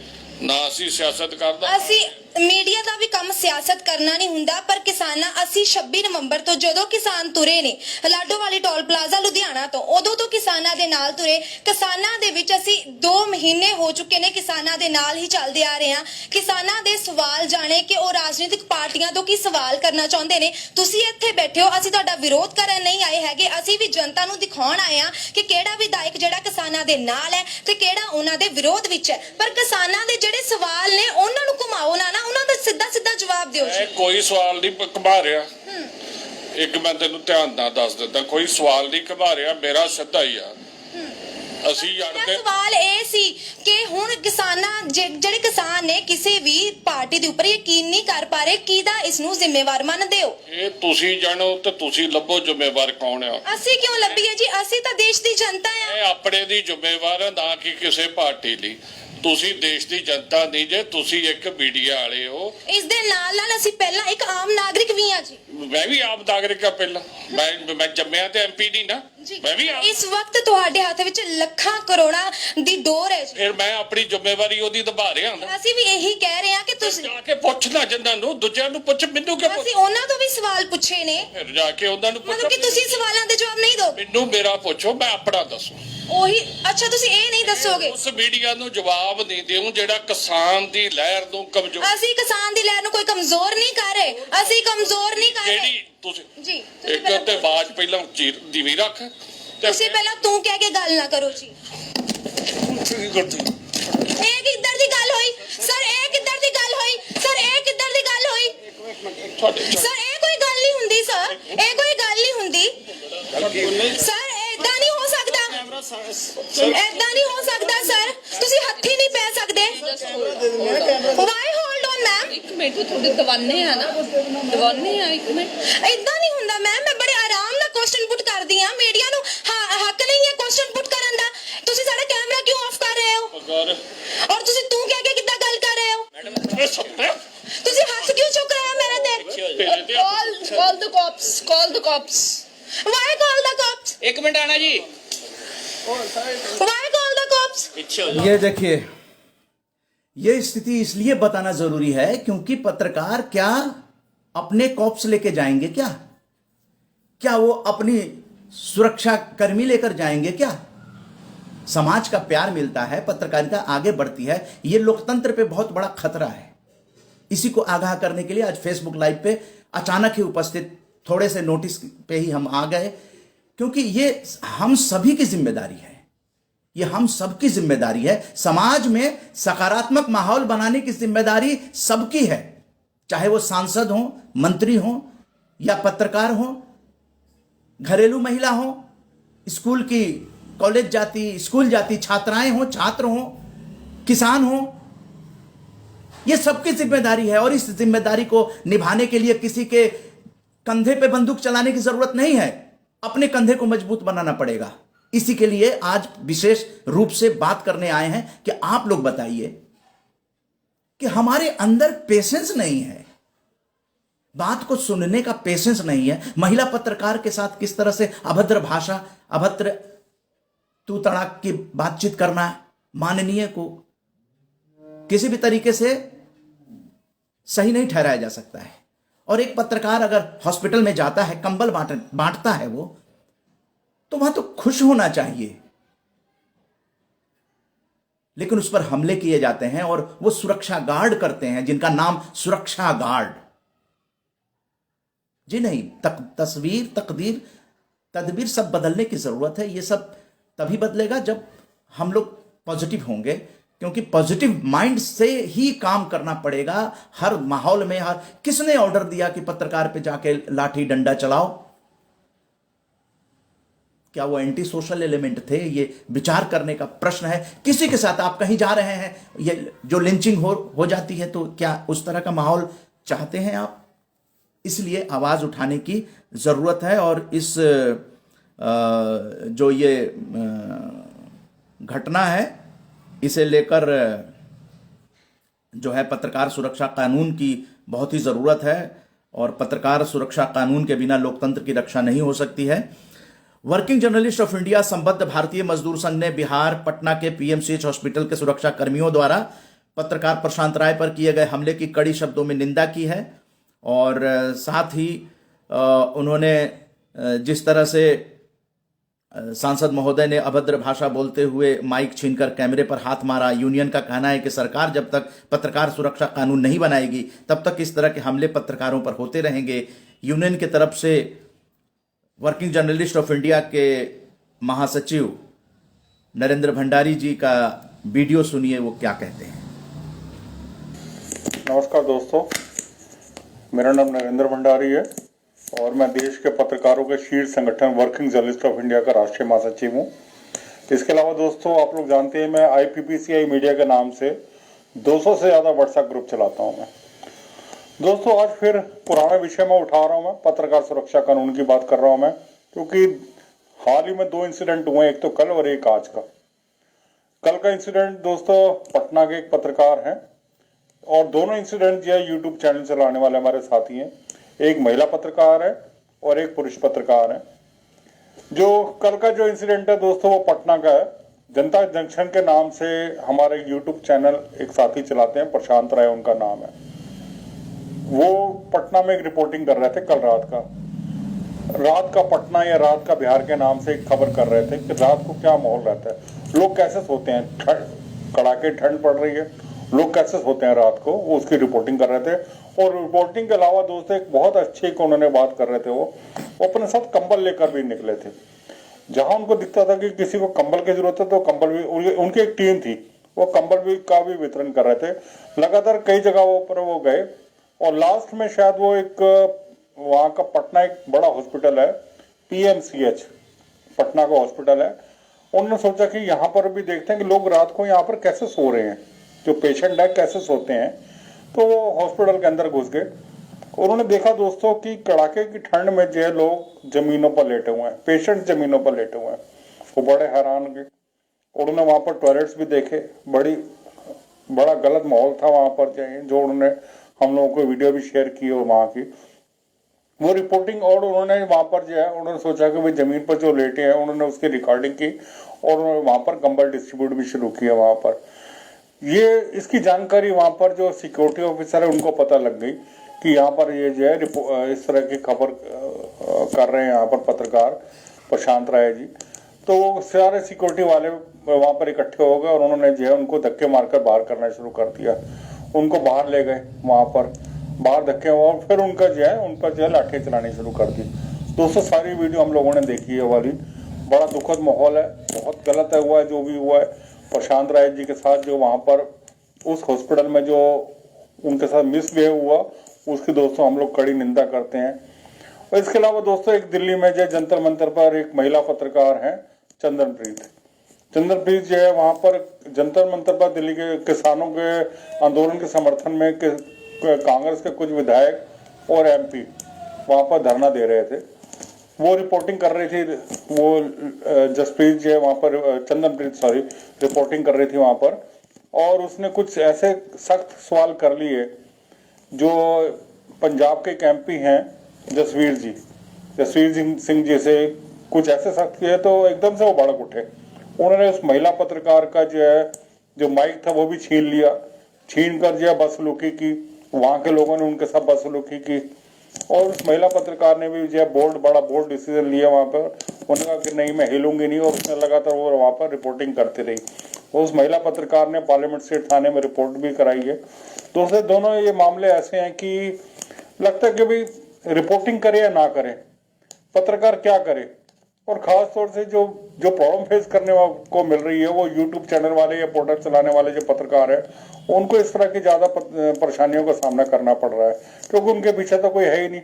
ਨਾ ਅਸੀਂ ਸਿਆਸਤ ਕਰਦਾ। ਅਸੀਂ ਮੀਡੀਆ ਦਾ ਵੀ ਕੰਮ ਸਿਆਸਤ ਕਰਨਾ ਨਹੀਂ ਹੁੰਦਾ, ਪਰ ਕਿਸਾਨਾਂ ਅਸੀਂ 26 ਨਵੰਬਰ ਤੋਂ ਜਦੋਂ ਕਿਸਾਨ ਤੁਰੇ ਨੇ ਲਾਡੋਵਾਲੀ ਟੋਲ ਪਲਾਜ਼ਾ ਲੁਧਿਆਣਾ ਤੋਂ, ਉਦੋਂ ਤੋਂ ਕਿਸਾਨਾਂ ਦੇ ਨਾਲ ਤੁਰੇ। ਕਿਸਾਨਾਂ ਦੇ ਵਿੱਚ ਅਸੀਂ 2 ਮਹੀਨੇ ਹੋ ਚੁੱਕੇ ਨੇ ਕਿਸਾਨਾਂ ਦੇ ਨਾਲ ਹੀ ਚੱਲਦੇ ਆ ਰਹੇ ਹਾਂ। ਕਿਸਾਨਾਂ ਦੇ ਸਵਾਲ ਜਾਣੇ ਕਿ ਉਹ ਰਾਜਨੀਤਿਕ ਪਾਰਟੀਆਂ ਤੋਂ ਕੀ ਸਵਾਲ ਕਰਨਾ ਚਾਹੁੰਦੇ ਨੇ। ਤੁਸੀਂ ਇੱਥੇ ਬੈਠੇ ਹੋ, ਅਸੀਂ ਤੁਹਾਡਾ ਵਿਰੋਧ ਕਰਨ ਨਹੀਂ ਆਏ ਹੈਗੇ, ਅਸੀਂ ਵੀ ਜਨਤਾ ਨੂੰ ਦਿਖਾਉਣ ਆਏ ਹਾਂ ਕਿ ਕਿਹੜਾ ਵਿਧਾਇਕ ਜਿਹੜਾ ਕਿਸਾਨਾਂ ਦੇ ਨਾਲ ਹੈ ਤੇ ਕਿਹੜਾ ਉਹਨਾਂ ਦੇ ਵਿਰੋਧ ਵਿੱਚ ਹੈ। ਪਰ ਕਿਸਾਨਾਂ ਦੇ ਜਿਹੜੇ ਸਵਾਲ ਨੇ ਉਹਨਾਂ ਨੂੰ ਘੁਮਾਓ ਨਾ, ਉਹਨਾਂ ਦਾ ਸਿੱਧਾ ਜਵਾਬ ਦਿਓ ਜੀ। ਕੋਈ ਸਵਾਲ ਨਹੀਂ ਘੁਮਾ ਰਿਹਾ। ਇੱਕ ਮੈਂ ਤੈਨੂੰ ਧਿਆਨ ਨਾਲ ਦੱਸ ਦਿੰਦਾ, ਕੋਈ ਸਵਾਲ ਨਹੀਂ ਘੁਮਾ ਰਿਹਾ, ਮੇਰਾ ਸਿੱਧਾ ਹੀ ਆ। ਅਸੀਂ ਮੇਰਾ ਜਾਣਦੇ ਸਵਾਲ ਇਹ ਸੀ ਕਿ ਹੁਣ ਜਿਹੜੇ ਕਿਸਾਨ ਨੇ ਕਿਸੇ ਵੀ ਪਾਰਟੀ ਦੇ ਉੱਪਰ ਯਕੀਨ ਨਹੀਂ ਕਰ ਪਾ ਰਹੇ, ਕਿਹਦਾ ਇਸ ਨੂੰ ਜ਼ਿੰਮੇਵਾਰ ਮੰਨਦੇ ਹੋ? ਇਹ ਤੁਸੀਂ ਜਾਣੋ ਤੇ ਤੁਸੀਂ ਲੱਭੋ ਜ਼ਿੰਮੇਵਾਰ ਕੌਣ ਆ। ਅਸੀਂ ਕਿਉਂ ਲੱਭੀਏ ਜੀ, ਅਸੀਂ ਤਾਂ ਦੇਸ਼ ਦੀ ਜਨਤਾ ਆ। ਇਹ ਆਪਣੇ ਦੀ ਜ਼ਿੰਮੇਵਾਰ ਆ, ਨਾ ਕਿ ਕਿਸੇ ਪਾਰਟੀ ਲਈ। ਤੁਸੀਂ ਦੇਸ਼ ਦੀ ਜਨਤਾ ਨਹੀਂ ਜੇ, ਤੁਸੀਂ ਇੱਕ ਮੀਡੀਆ ਵਾਲੇ ਹੋ। ਇਸ ਦੇ ਨਾਲ ਨਾਲ ਅਸੀਂ ਪਹਿਲਾਂ ਇੱਕ ਆਮ ਨਾਗਰਿਕ ਵੀ ਆ ਜੀ। ਮੈਂ ਵੀ ਆਮ ਨਾਗਰਿਕ ਆ ਪਹਿਲਾਂ, ਮੈਂ ਜੰਮਿਆ ਤੇ ਐਮਪੀ ਨਹੀਂ ਨਾ, ਮੈਂ ਵੀ ਇਸ ਵਕਤ ਤੁਹਾਡੇ ਹੱਥ ਵਿੱਚ ਲੱਖਾਂ ਕਰੋੜਾਂ ਦੀ ਡੋਰ ਹੈ ਜੀ। ਫਿਰ ਮੈਂ ਆਪਣੀ ਜ਼ਿੰਮੇਵਾਰੀ ਉਹਦੀ ਨਿਭਾ ਰਿਹਾ ਹਾਂ। ਅਸੀਂ ਵੀ ਇਹੀ ਕਹਿ ਰਹੇ ਹਾਂ ਕਿ ਤੁਸੀਂ ਜਾ ਕੇ ਪੁੱਛਣਾ ਜਿੰਨਾਂ ਨੂੰ, ਦੂਜਿਆਂ ਨੂੰ ਪੁੱਛ, ਮੈਨੂੰ ਕਿਉਂ ਪੁੱਛ? ਅਸੀਂ ਉਹਨਾਂ ਤੋਂ ਵੀ ਸਵਾਲ ਪੁੱਛੇ ਨੇ, ਫਿਰ ਜਾ ਕੇ ਉਹਨਾਂ ਨੂੰ ਮਤਲਬ ਕਿ ਤੁਸੀਂ ਸਵਾਲਾਂ ਦੇ ਜਵਾਬ ਨਹੀਂ ਦੋਗੇ। ਮੈਨੂੰ ਮੇਰਾ ਪੁੱਛੋ, ਮੈਂ ਆਪਣਾ ਦੱਸੂ। ਉਹੀ ਅੱਛਾ, ਤੁਸੀਂ ਇਹ ਨਹੀਂ ਦੱਸੋਗੇ? ਉਸ ਮੀਡੀਆ ਨੂੰ ਜਵਾਬ ਨਹੀਂ ਦੇਉ ਜਿਹੜਾ ਕਿਸਾਨ ਦੀ ਲਹਿਰ ਨੂੰ ਕਮਜ਼ੋਰ। ਅਸੀਂ ਕਿਸਾਨ ਦੀ ਲਹਿਰ ਨੂੰ ਕੋਈ ਕਮਜ਼ੋਰ ਨਹੀਂ ਕਰ ਰਹੇ, ਅਸੀਂ ਕਮਜ਼ੋਰ ਨਹੀਂ ਕਰ ਰਹੇ ਜਿਹੜੀ ਤੁਸੀਂ ਜੀ। ਇੱਕ ਤੇ ਆਵਾਜ਼ ਪਹਿਲਾਂ ਉੱਚੀ ਦੀਵੀ ਰੱਖ, ਤੇ ਤੁਸੀਂ ਪਹਿਲਾਂ ਤੂੰ ਕਹਿ ਕੇ ਗੱਲ ਨਾ ਕਰੋ ਜੀ। ਕੀ ਕਰਦੀ? ਇਹ ਕਿੱਧਰ ਦੀ ਗੱਲ ਹੋਈ ਸਰ? ਇਹ ਕਿੱਧਰ ਦੀ ਗੱਲ ਹੋਈ ਸਰ? ਇਹ ਕਿੱਧਰ ਦੀ ਗੱਲ ਹੋਈ ਸਰ? ਇਹ ਕੋਈ ਗੱਲ ਨਹੀਂ ਹੁੰਦੀ ਸਰ, ਇਹ ਕੋਈ ਗੱਲ ਨਹੀਂ ਹੁੰਦੀ ਸਰ। ਏਦਾਂ ਨਹੀਂ ਹੋ ਸਕਦਾ, ਏਦਾਂ ਨਹੀਂ ਹੋ ਸਕਦਾ ਸਰ। ਤੁਸੀਂ ਹੱਥੀ ਨਹੀਂ ਪੈ ਸਕਦੇ। ਵਾਈ ਹੋਲਡ ਔਨ ਮੈਮ, ਇੱਕ ਮਿੰਟ ਤੁਹਾਡੇ ਦਵਾਨੇ ਆ ਨਾ, ਦਵਾਨੇ ਆ, ਇੱਕ ਮਿੰਟ। ਏਦਾਂ ਨਹੀਂ ਹੁੰਦਾ ਮੈਮ, ਮੈਂ ਬੜੇ ਆਰਾਮ ਨਾਲ ਕੁਐਸਚਨ ਪੁੱਟ ਕਰਦੀ ਆ। ਮੀਡੀਆ ਨੂੰ ਹੱਕ ਨਹੀਂ ਹੈ ਕੁਐਸਚਨ ਪੁੱਟ ਕਰਨ ਦਾ। ਤੁਸੀਂ ਸਾਡਾ ਕੈਮਰਾ ਕਿਉਂ ਆਫ ਕਰ ਰਹੇ ਹੋ? ਔਰ ਤੁਸੀਂ ਤੂੰ ਕਹਿ ਕੇ ਕਿੱਦਾਂ ਗੱਲ ਕਰ ਰਹੇ ਹੋ? ਤੁਸੀਂ ਹੱਥ ਕਿਉਂ ਚੁੱਕ ਰਹੇ ਹੋ ਮੇਰੇ ਤੇ? Call the cops, call the cops. Why call the cops? एक मिनट आना जी। Why call the cops? ये देखिए, ये स्थिति इसलिए बताना जरूरी है क्योंकि पत्रकार क्या अपने कॉप्स लेके जाएंगे? क्या वो अपनी सुरक्षा कर्मी लेकर जाएंगे? क्या समाज का प्यार मिलता है, पत्रकारिता आगे बढ़ती है, ये लोकतंत्र पे बहुत बड़ा खतरा है। इसी को आगाह करने के लिए आज फेसबुक लाइव पे अचानक ही उपस्थित, थोड़े से नोटिस पे ही हम आ गए, क्योंकि ये हम सभी की जिम्मेदारी है, ये हम सबकी जिम्मेदारी है। समाज में सकारात्मक माहौल बनाने की जिम्मेदारी सबकी है, चाहे वो सांसद हो, मंत्री हो या पत्रकार हो, घरेलू महिला हो, स्कूल की कॉलेज जाती, स्कूल जाती छात्राएं हो, छात्र हो, किसान हो, ये सबकी जिम्मेदारी है। और इस जिम्मेदारी को निभाने के लिए किसी के कंधे पे बंदूक चलाने की जरूरत नहीं है, अपने कंधे को मजबूत बनाना पड़ेगा। इसी के लिए आज विशेष रूप से बात करने आए हैं कि आप लोग बताइए कि हमारे अंदर पेशेंस नहीं है, बात को सुनने का पेशेंस नहीं है। महिला पत्रकार के साथ किस तरह से अभद्र भाषा, अभद्र तू तड़ाक की बातचीत करना, माननीय को किसी भी तरीके से सही नहीं ठहराया जा सकता है। और एक पत्रकार अगर हॉस्पिटल में जाता है, कंबल बांटता है वो, तो वहां तो खुश होना चाहिए, लेकिन उस पर हमले किए जाते हैं और वो सुरक्षा गार्ड करते हैं जिनका नाम सुरक्षा गार्ड। जी नहीं, तस्वीर, तकदीर, तदबीर सब बदलने की जरूरत है। ये सब तभी बदलेगा जब हम लोग पॉजिटिव होंगे, क्योंकि पॉजिटिव माइंड से ही काम करना पड़ेगा हर माहौल में। हर किसने ऑर्डर दिया कि पत्रकार पे जाके लाठी डंडा चलाओ? क्या वो एंटी सोशल एलिमेंट थे? ये विचार करने का प्रश्न है। किसी के साथ आप कहीं जा रहे हैं, ये जो लिंचिंग हो जाती है, तो क्या उस तरह का माहौल चाहते हैं आप? इसलिए आवाज उठाने की जरूरत है। और इस जो ये घटना है, इसे लेकर जो है पत्रकार सुरक्षा कानून की बहुत ही जरूरत है, और पत्रकार सुरक्षा कानून के बिना लोकतंत्र की रक्षा नहीं हो सकती है। वर्किंग जर्नलिस्ट ऑफ इंडिया संबद्ध भारतीय मजदूर संघ ने बिहार पटना के पीएमसीएच हॉस्पिटल के सुरक्षा कर्मियों द्वारा पत्रकार प्रशांत राय पर किए गए हमले की कड़ी शब्दों में निंदा की है। और साथ ही उन्होंने जिस तरह से सांसद महोदय ने अभद्र भाषा बोलते हुए माइक छीनकर कैमरे पर हाथ मारा। यूनियन का कहना है कि सरकार जब तक पत्रकार सुरक्षा कानून नहीं बनाएगी तब तक इस तरह के हमले पत्रकारों पर होते रहेंगे। यूनियन की तरफ से वर्किंग जर्नलिस्ट ऑफ इंडिया के महासचिव नरेंद्र भंडारी जी का वीडियो सुनिए, वो क्या कहते हैं। नमस्कार दोस्तों, मेरा नाम नरेंद्र भंडारी है और मैं देश के पत्रकारों के शीर्ष संगठन वर्किंग जर्नलिस्ट ऑफ इंडिया का राष्ट्रीय महासचिव हूँ। इसके अलावा दोस्तों आप लोग जानते हैं मैं IPPCI मीडिया के नाम से 200 से ज़्यादा व्हाट्सएप ग्रुप चलाता हूं मैं। दोस्तों आज फिर पुराना विषय में उठा रहा हूं मैं, पत्रकार सुरक्षा कानून की बात कर रहा हूं मैं, क्योंकि हाल ही में 2 इंसिडेंट हुए, एक तो कल और एक आज का। कल का इंसिडेंट दोस्तों पटना के एक पत्रकार हैं और दोनों इंसिडेंट जो है यूट्यूब चैनल चलाने वाले हमारे साथी हैं। एक महिला पत्रकार है और एक पुरुष पत्रकार है। जो कल का जो इंसिडेंट है दोस्तों वो पटना का है। जनता जंक्शन के नाम से हमारे यूट्यूब चैनल एक साथी चलाते हैं, प्रशांत राय उनका नाम है। वो पटना में एक रिपोर्टिंग कर रहे थे कल रात का पटना या रात का बिहार के नाम से एक खबर कर रहे थे कि रात को क्या माहौल रहता है, लोग कैसे सोते हैं, कड़ाके ठंड पड़ रही है, लोग कैसे सोते हैं रात को, वो उसकी रिपोर्टिंग कर रहे थे। और रिपोर्टिंग के अलावा दोस्तों एक बहुत अच्छी उन्होंने बात कर रहे थे, वो अपने साथ कंबल लेकर भी निकले थे। जहां उनको दिखता था कि किसी को कंबल की जरूरत है तो कंबल भी, उनकी एक टीम थी, वो कंबल भी का भी वितरण कर रहे थे। लगातार कई जगहों पर वो गए और लास्ट में शायद वो एक वहां का पटना एक बड़ा हॉस्पिटल है, PMCH पटना का हॉस्पिटल है। उन्होंने सोचा कि यहाँ पर भी देखते हैं कि लोग रात को यहाँ पर कैसे सो रहे हैं, जो पेशेंट है कैसे सोते हैं। तो वो हॉस्पिटल के अंदर घुस गए। उन्होंने देखा दोस्तों कि कड़ाके की ठंड में जो है लोग जमीनों पर लेटे हुए हैं, पेशेंट जमीनों पर लेटे हुए हैं। वो बड़े हैरान हुए। उन्होंने वहां पर टॉयलेट्स भी देखे, बड़ा गलत माहौल था वहां पर, जो उन्होंने हम लोगों को वीडियो भी शेयर की और वहां की वो रिपोर्टिंग। और उन्होंने वहां पर जो है उन्होंने सोचा कि भाई जमीन पर जो लेटे हैं, उन्होंने उसकी रिकॉर्डिंग की और वहां पर कंबल डिस्ट्रीब्यूट भी शुरू किया वहां पर। ये इसकी जानकारी वहां पर जो सिक्योरिटी ऑफिसर है उनको पता लग गई कि यहाँ पर ये जो है इस तरह की खबर कर रहे हैं यहाँ पर पत्रकार प्रशांत राय जी। तो सारे सिक्योरिटी वाले वहां पर इकट्ठे हो गए और उन्होंने जो है उनको धक्के मारकर बाहर करना शुरू कर दिया। उनको बाहर ले गए, वहां पर बाहर धक्के और फिर उन पर जो है लाठी चलानी शुरू कर दी। दोस्तों सारी वीडियो हम लोगों ने देखी है वाली। बड़ा दुखद माहौल है, बहुत गलत है हुआ है जो भी हुआ है प्रशांत राय जी के साथ। जो वहां पर उस हॉस्पिटल में जो उनके साथ मिसबिहेव हुआ उसकी दोस्तों हम लोग कड़ी निंदा करते हैं। और इसके अलावा दोस्तों एक दिल्ली में जो जंतर मंतर पर एक महिला पत्रकार है चंदनप्रीत जो है वहां पर जंतर मंतर पर दिल्ली के किसानों के आंदोलन के समर्थन में कांग्रेस के कुछ विधायक और MP वहां पर धरना दे रहे थे। वो रिपोर्टिंग कर रही थी, वो जसप्रीत जो है वहां पर चंदनप्रीत रिपोर्टिंग कर रही थी वहां पर। और उसने कुछ ऐसे सख्त सवाल कर लिए जो पंजाब के एक MP हैं जसवीर सिंह जी से कुछ ऐसे सख्त किए तो एकदम से वो भड़क उठे। उन्होंने उस महिला पत्रकार का जो माइक था वो भी छीन कर जो है बदसलूकी की। वहां के लोगों ने उनके साथ बदसलूकी की और उस महिला पत्रकार ने भी जो है बड़ा बोल्ड डिसीजन लिया वहां पर। उन्होंने कहा कि नहीं मैं हिलूंगी नहीं, और उसने लगातार वो वहां पर रिपोर्टिंग करती रही। उस महिला पत्रकार ने पार्लियामेंट स्ट्रीट थाने में रिपोर्ट भी कराई है। दोनों ये मामले ऐसे हैं कि लगता है कि भाई रिपोर्टिंग करे या ना करे, पत्रकार क्या करे। और खास तौर से जो प्रॉब्लम फेस करने को मिल रही है वो यूट्यूब चैनल वाले या पोर्टल चलाने वाले जो पत्रकार है उनको इस तरह की ज्यादा परेशानियों का सामना करना पड़ रहा है, क्योंकि उनके पीछे तो कोई है ही नहीं,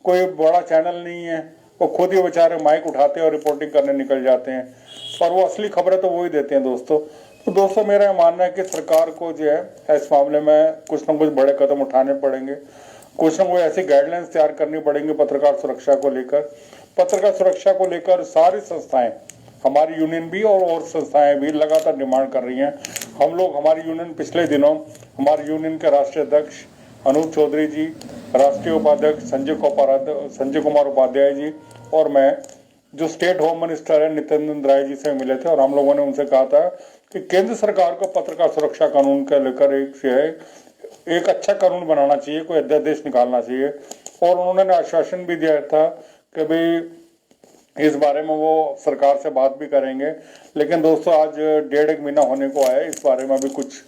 कोई बड़ा चैनल नहीं है। वो खुद ही बेचारे माइक उठाते हैं और रिपोर्टिंग करने निकल जाते हैं, पर वो असली खबरें तो वो ही देते हैं दोस्तों। तो दोस्तों मेरा मानना है कि सरकार को जो है इस मामले में कुछ ना कुछ बड़े कदम उठाने पड़ेंगे, कुछ ना कुछ ऐसी गाइडलाइंस तैयार करनी पड़ेंगी पत्रकार सुरक्षा को लेकर। पत्रकार सुरक्षा को लेकर सारी संस्थाएं, हमारी यूनियन भी और संस्थाएं भी लगातार डिमांड कर रही हैं। हमारी यूनियन पिछले दिनों हमारी यूनियन के राष्ट्रीय अध्यक्ष अनूप चौधरी जी, राष्ट्रीय उपाध्यक्ष संजय कुमार उपाध्याय जी और मैं जो स्टेट होम मिनिस्टर है नित्यानंद राय जी से मिले थे और हम लोगों ने उनसे कहा था कि केंद्र सरकार को पत्रकार सुरक्षा कानून को लेकर एक अच्छा कानून बनाना चाहिए, कोई अध्यादेश निकालना चाहिए। और उन्होंने आश्वासन भी दिया था कि भाई इस बारे में वो सरकार से बात भी करेंगे। लेकिन दोस्तों आज 1.5 महीना होने को आया, इस बारे में भी कुछ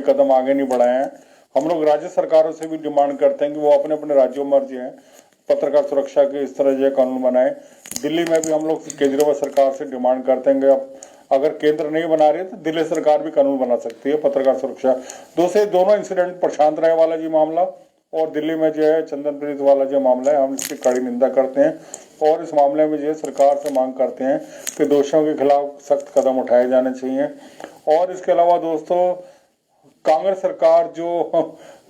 कदम आगे नहीं बढ़ाए हैं। हम लोग राज्य सरकारों से भी डिमांड करते हैं कि वो अपने अपने राज्यों में जो है पत्रकार सुरक्षा के इस तरह जो कानून बनाए। दिल्ली में भी हम लोग केजरीवाल सरकार से डिमांड करते हैं कि अगर केंद्र नहीं बना रही तो दिल्ली सरकार भी कानून बना सकती है पत्रकार सुरक्षा। दोनों इंसिडेंट प्रशांत राय वाला जी मामला और दिल्ली में जो है चंदनप्रीत वाला जो मामला है, हम इसकी कड़ी निंदा करते हैं। और इस मामले में जो है सरकार से मांग करते हैं कि दोषियों के खिलाफ सख्त कदम उठाए जाने चाहिए। और इसके अलावा दोस्तों, कांग्रेस सरकार जो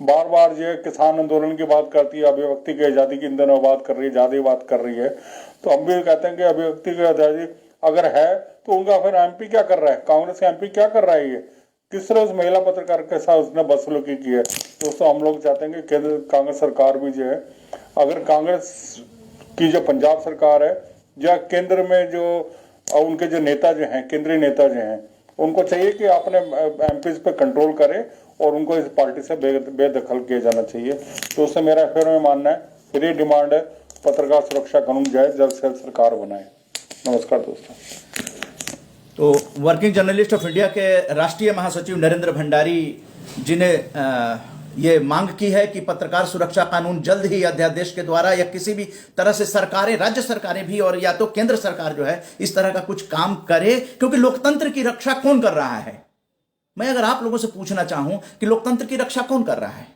बार बार जो है किसान आंदोलन की बात करती है, अभिव्यक्ति की आज़ादी की इन दिनों बात कर रही है, ज़्यादा बात कर रही है, तो हम भी कहते हैं कि अभिव्यक्ति की आज़ादी अगर है तो उनका फिर एमपी क्या कर रहा है, कांग्रेस का एमपी क्या कर रहा है, ये किस तरह उस महिला पत्रकार के साथ उसने बदसलूकी की है। दोस्तों, हम लोग चाहते हैं कि केंद्र कांग्रेस सरकार भी जो है, अगर कांग्रेस की जो पंजाब सरकार है या केंद्र में जो उनके जो नेता जो हैं, केंद्रीय नेता जो हैं, उनको चाहिए कि अपने एमपीज पे कंट्रोल करें और उनको इस पार्टी से बेदखल किया जाना चाहिए। तो उससे मेरा फिर में मानना है, फिर ये डिमांड है, पत्रकार सुरक्षा कानून जाए, जल्द से जल्द सरकार बनाए। नमस्कार दोस्तों। तो वर्किंग जर्नलिस्ट ऑफ इंडिया के राष्ट्रीय महासचिव नरेंद्र भंडारी जी ने ये मांग की है कि पत्रकार सुरक्षा कानून जल्द ही अध्यादेश के द्वारा या किसी भी तरह से सरकारें, राज्य सरकारें भी और या तो केंद्र सरकार जो है इस तरह का कुछ काम करे, क्योंकि लोकतंत्र की रक्षा कौन कर रहा है? मैं अगर आप लोगों से पूछना चाहूं कि लोकतंत्र की रक्षा कौन कर रहा है,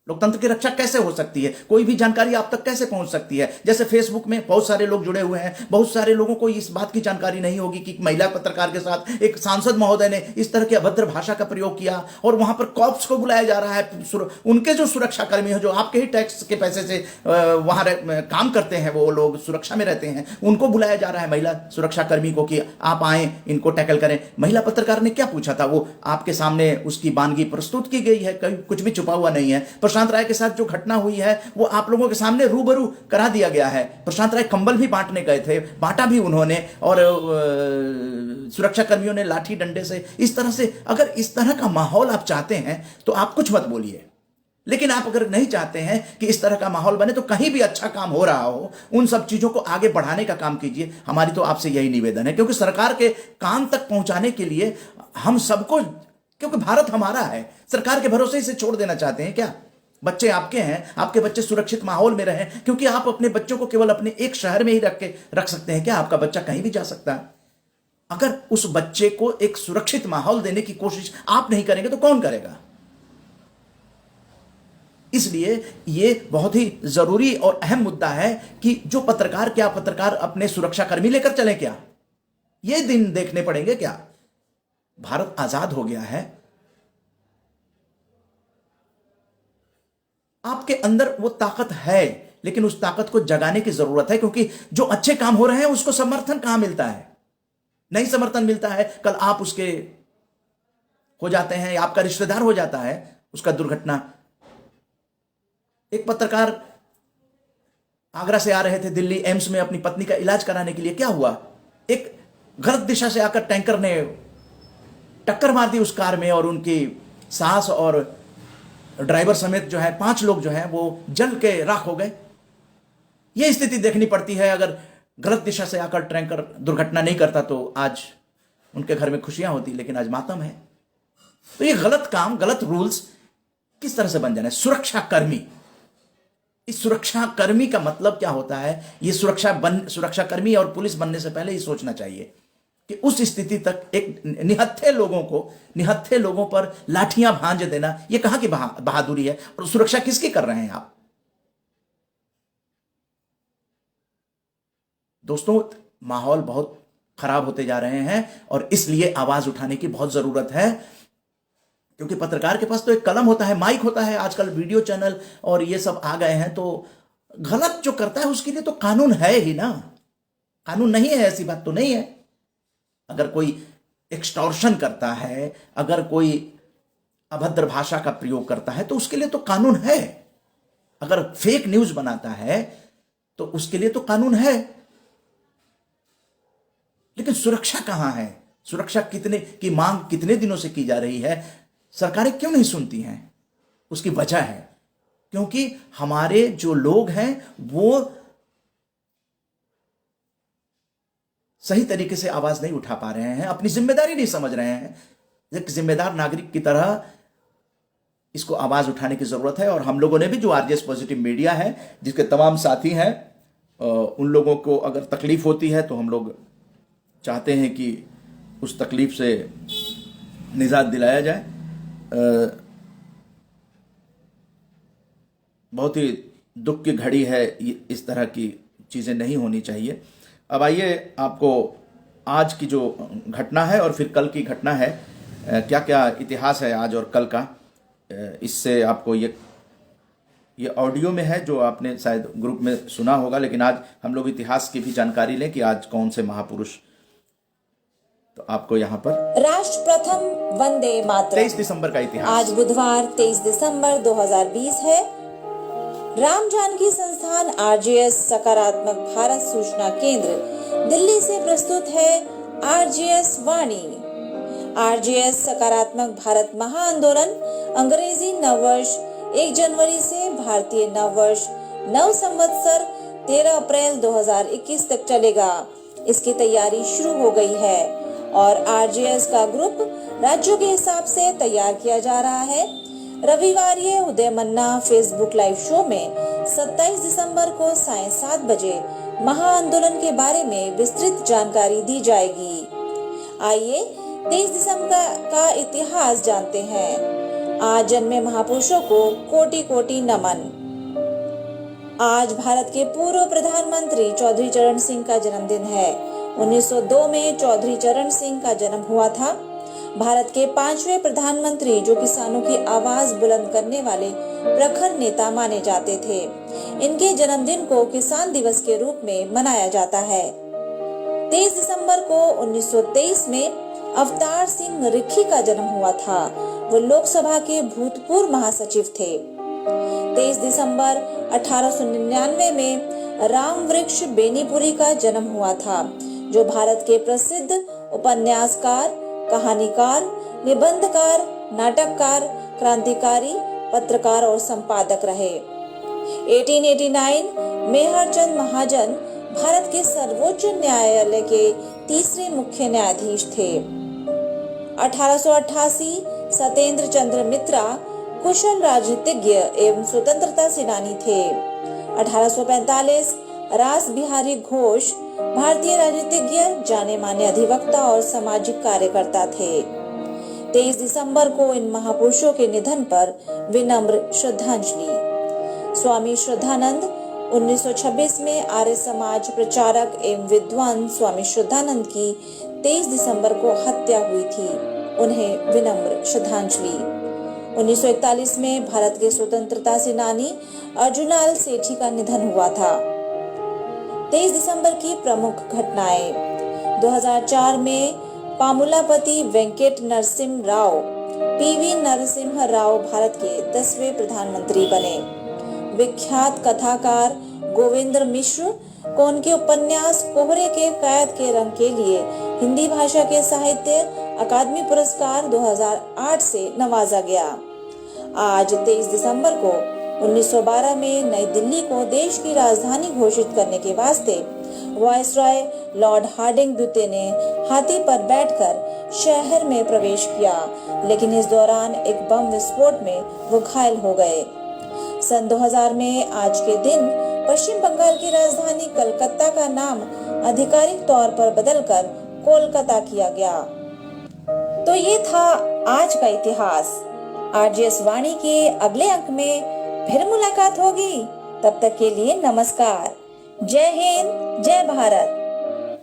लोकतंत्र की रक्षा कैसे हो सकती है, कोई भी जानकारी आप तक कैसे पहुंच सकती है? जैसे फेसबुक में बहुत सारे लोग जुड़े हुए हैं, बहुत सारे लोगों को इस बात की जानकारी नहीं होगी कि महिला पत्रकार के साथ एक सांसद महोदय ने इस तरह की अभद्र भाषा का प्रयोग किया और वहां पर कॉप्स को बुलाया जा रहा है। उनके जो सुरक्षा कर्मी हैं, जो आपके ही टैक्स के पैसे से वहां काम करते हैं, वो लोग सुरक्षा में रहते हैं, उनको बुलाया जा रहा है महिला सुरक्षा कर्मी को कि आप आए, इनको टैकल करें। महिला पत्रकार ने क्या पूछा था, वो आपके सामने उसकी बानगी प्रस्तुत की गई है, कुछ भी छुपा हुआ नहीं है। प्रशांत राय के साथ जो घटना हुई है वो आप लोगों के सामने रूबरू करा दिया गया है। प्रशांत राय कंबल भी बांटने गए थे, बांटा भी उन्होंने, और सुरक्षा कर्मियों ने लाठी डंडे से, इस तरह से। अगर इस तरह का माहौल आप चाहते हैं तो आप कुछ मत बोलिए, लेकिन आप अगर नहीं चाहते हैं कि इस तरह का माहौल बने, तो कहीं भी अच्छा काम हो रहा हो उन सब चीजों को आगे बढ़ाने का काम कीजिए। हमारी तो आपसे यही निवेदन है, क्योंकि सरकार के कान तक पहुंचाने के लिए हम सबको, क्योंकि भारत हमारा है, सरकार के भरोसे इसे छोड़ देना चाहते हैं क्या? बच्चे आपके हैं, आपके बच्चे सुरक्षित माहौल में रहें, क्योंकि आप अपने बच्चों को केवल अपने एक शहर में ही रख सकते हैं क्या? आपका बच्चा कहीं भी जा सकता है। अगर उस बच्चे को एक सुरक्षित माहौल देने की कोशिश आप नहीं करेंगे तो कौन करेगा? इसलिए ये बहुत ही जरूरी और अहम मुद्दा है कि जो पत्रकार, क्या पत्रकार अपने सुरक्षा कर्मी लेकर चले क्या? ये दिन देखने पड़ेंगे क्या? भारत आजाद हो गया है, आपके अंदर वो ताकत है, लेकिन उस ताकत को जगाने की जरूरत है, क्योंकि जो अच्छे काम हो रहे हैं उसको समर्थन कहां मिलता है? नहीं समर्थन मिलता है। कल आप उसके हो जाते हैं, आपका रिश्तेदार हो जाता है, उसका दुर्घटना। एक पत्रकार आगरा से आ रहे थे दिल्ली एम्स में अपनी पत्नी का इलाज कराने के लिए, क्या हुआ? एक गलत दिशा से आकर टैंकर ने टक्कर मार दी उस कार में, और उनकी सास और ड्राइवर समेत जो है 5 लोग जो है वो जल के राख हो गए। यह स्थिति देखनी पड़ती है। अगर गलत दिशा से आकर टैंकर दुर्घटना नहीं करता तो आज उनके घर में खुशियां होती, लेकिन आज मातम है। तो ये गलत काम, गलत रूल्स किस तरह से बन जाना है? सुरक्षा कर्मी, इस सुरक्षा कर्मी का मतलब क्या होता है? ये सुरक्षा कर्मी और पुलिस बनने से पहले ही सोचना चाहिए कि उस स्थिति तक एक निहत्थे लोगों पर लाठियां भांज देना, यह कहां की बहादुरी है? और सुरक्षा किसकी कर रहे हैं आप? दोस्तों, माहौल बहुत खराब होते जा रहे हैं और इसलिए आवाज उठाने की बहुत जरूरत है, क्योंकि पत्रकार के पास तो एक कलम होता है, माइक होता है। आजकल वीडियो चैनल और ये सब आ गए हैं, तो गलत जो करता है उसके लिए तो कानून है ही ना। कानून नहीं है ऐसी बात तो नहीं है। अगर कोई एक्सटॉर्शन करता है, अगर कोई अभद्र भाषा का प्रयोग करता है, तो उसके लिए तो कानून है। अगर फेक न्यूज बनाता है तो उसके लिए तो कानून है। लेकिन सुरक्षा कहां है? सुरक्षा की मांग कितने दिनों से की जा रही है, सरकारें क्यों नहीं सुनती हैं? उसकी वजह है क्योंकि हमारे जो लोग हैं वो सही तरीके से आवाज नहीं उठा पा रहे हैं, अपनी जिम्मेदारी नहीं समझ रहे हैं। एक जिम्मेदार नागरिक की तरह इसको आवाज उठाने की जरूरत है। और हम लोगों ने भी, जो आरजेएस पॉजिटिव मीडिया है, जिसके तमाम साथी हैं, उन लोगों को अगर तकलीफ होती है तो हम लोग चाहते हैं कि उस तकलीफ से निजात दिलाया जाए। बहुत ही दुख की घड़ी है इस तरह की चीज़ें नहीं होनी चाहिए। अब आइए आपको आज की जो घटना है और फिर कल की घटना है, क्या क्या इतिहास है आज और कल का, इससे आपको ये ऑडियो में है जो आपने शायद ग्रुप में सुना होगा, लेकिन आज हम लोग इतिहास की भी जानकारी लें कि आज कौन से महापुरुष। तो आपको यहाँ पर राष्ट्र प्रथम वंदे मातरम। 23 दिसंबर का इतिहास। आज बुधवार 23 दिसंबर 2020 है। राम जानकी संस्थान आरजीएस सकारात्मक भारत सूचना केंद्र दिल्ली से प्रस्तुत है आरजीएस वाणी। आरजीएस सकारात्मक भारत महाआंदोलन अंग्रेजी नववर्ष 1 जनवरी से भारतीय नववर्ष नव संवत्सर 13 अप्रैल 2021 तक चलेगा। इसकी तैयारी शुरू हो गई है और आरजीएस का ग्रुप राज्यों के हिसाब से तैयार किया जा रहा है। रविवार ये उदय मन्ना फेसबुक लाइव शो में 27 दिसंबर को सायं 7 बजे महाआंदोलन के बारे में विस्तृत जानकारी दी जाएगी। आइए 23 दिसंबर का इतिहास जानते हैं। आज जन्मे महापुरुषों को कोटि कोटि नमन। आज भारत के पूर्व प्रधानमंत्री चौधरी चरण सिंह का जन्मदिन है। 1902 में चौधरी चरण सिंह का जन्म हुआ था। भारत के 5वें प्रधानमंत्री जो किसानों की आवाज बुलंद करने वाले प्रखर नेता माने जाते थे। इनके जन्मदिन को किसान दिवस के रूप में मनाया जाता है। 23 दिसंबर को 1923 में अवतार सिंह रिखी का जन्म हुआ था। वो लोकसभा के भूतपूर्व महासचिव थे। 23 दिसंबर 1899 में राम वृक्ष बेनीपुरी का जन्म हुआ था, जो भारत के प्रसिद्ध उपन्यासकार, कहानीकार, निबंधकार, नाटककार, क्रांतिकारी, पत्रकार और संपादक रहे। 1889 मेहरचंद महाजन भारत के सर्वोच्च न्यायालय के तीसरे मुख्य न्यायाधीश थे। 1888 सत्येंद्र चंद्र मित्रा कुशल राजनीतिज्ञ एवं स्वतंत्रता सेनानी थे। 1845 रास बिहारी घोष भारतीय राजनीतिज्ञ, जाने माने अधिवक्ता और सामाजिक कार्यकर्ता थे। 23 दिसंबर को इन महापुरुषों के निधन पर विनम्र श्रद्धांजलि। स्वामी श्रद्धानंद 1926 में आर्य समाज प्रचारक एवं विद्वान स्वामी श्रद्धानंद की 23 दिसंबर को हत्या हुई थी। उन्हें विनम्र श्रद्धांजलि। 1941 में भारत के स्वतंत्रता सेनानी अर्जुनाल सेठी का निधन हुआ था। 23 दिसंबर की प्रमुख घटनाएं। 2004 में पामुलापति वेंकट नरसिम्हा राव पीवी नरसिम्हा राव भारत के 10वें प्रधानमंत्री बने। विख्यात कथाकार गोविंद मिश्र को उनके उपन्यास कोहरे के कैद के रंग के लिए हिंदी भाषा के साहित्य अकादमी पुरस्कार 2008 से नवाजा गया। आज 23 दिसंबर को 1912 में नई दिल्ली को देश की राजधानी घोषित करने के वास्ते वायसराय लॉर्ड हार्डिंग द्वितीय ने हाथी पर बैठकर शहर में प्रवेश किया, लेकिन इस दौरान एक बम विस्फोट में वो घायल हो गए। सन 2000 में आज के दिन पश्चिम बंगाल की राजधानी कलकत्ता का नाम आधिकारिक तौर पर बदलकर कोलकाता किया गया। तो ये था आज का इतिहास। आरजीएस वाणी के अगले अंक में फिर मुलाकात होगी। तब तक के लिए नमस्कार। जय हिंद, जय भारत।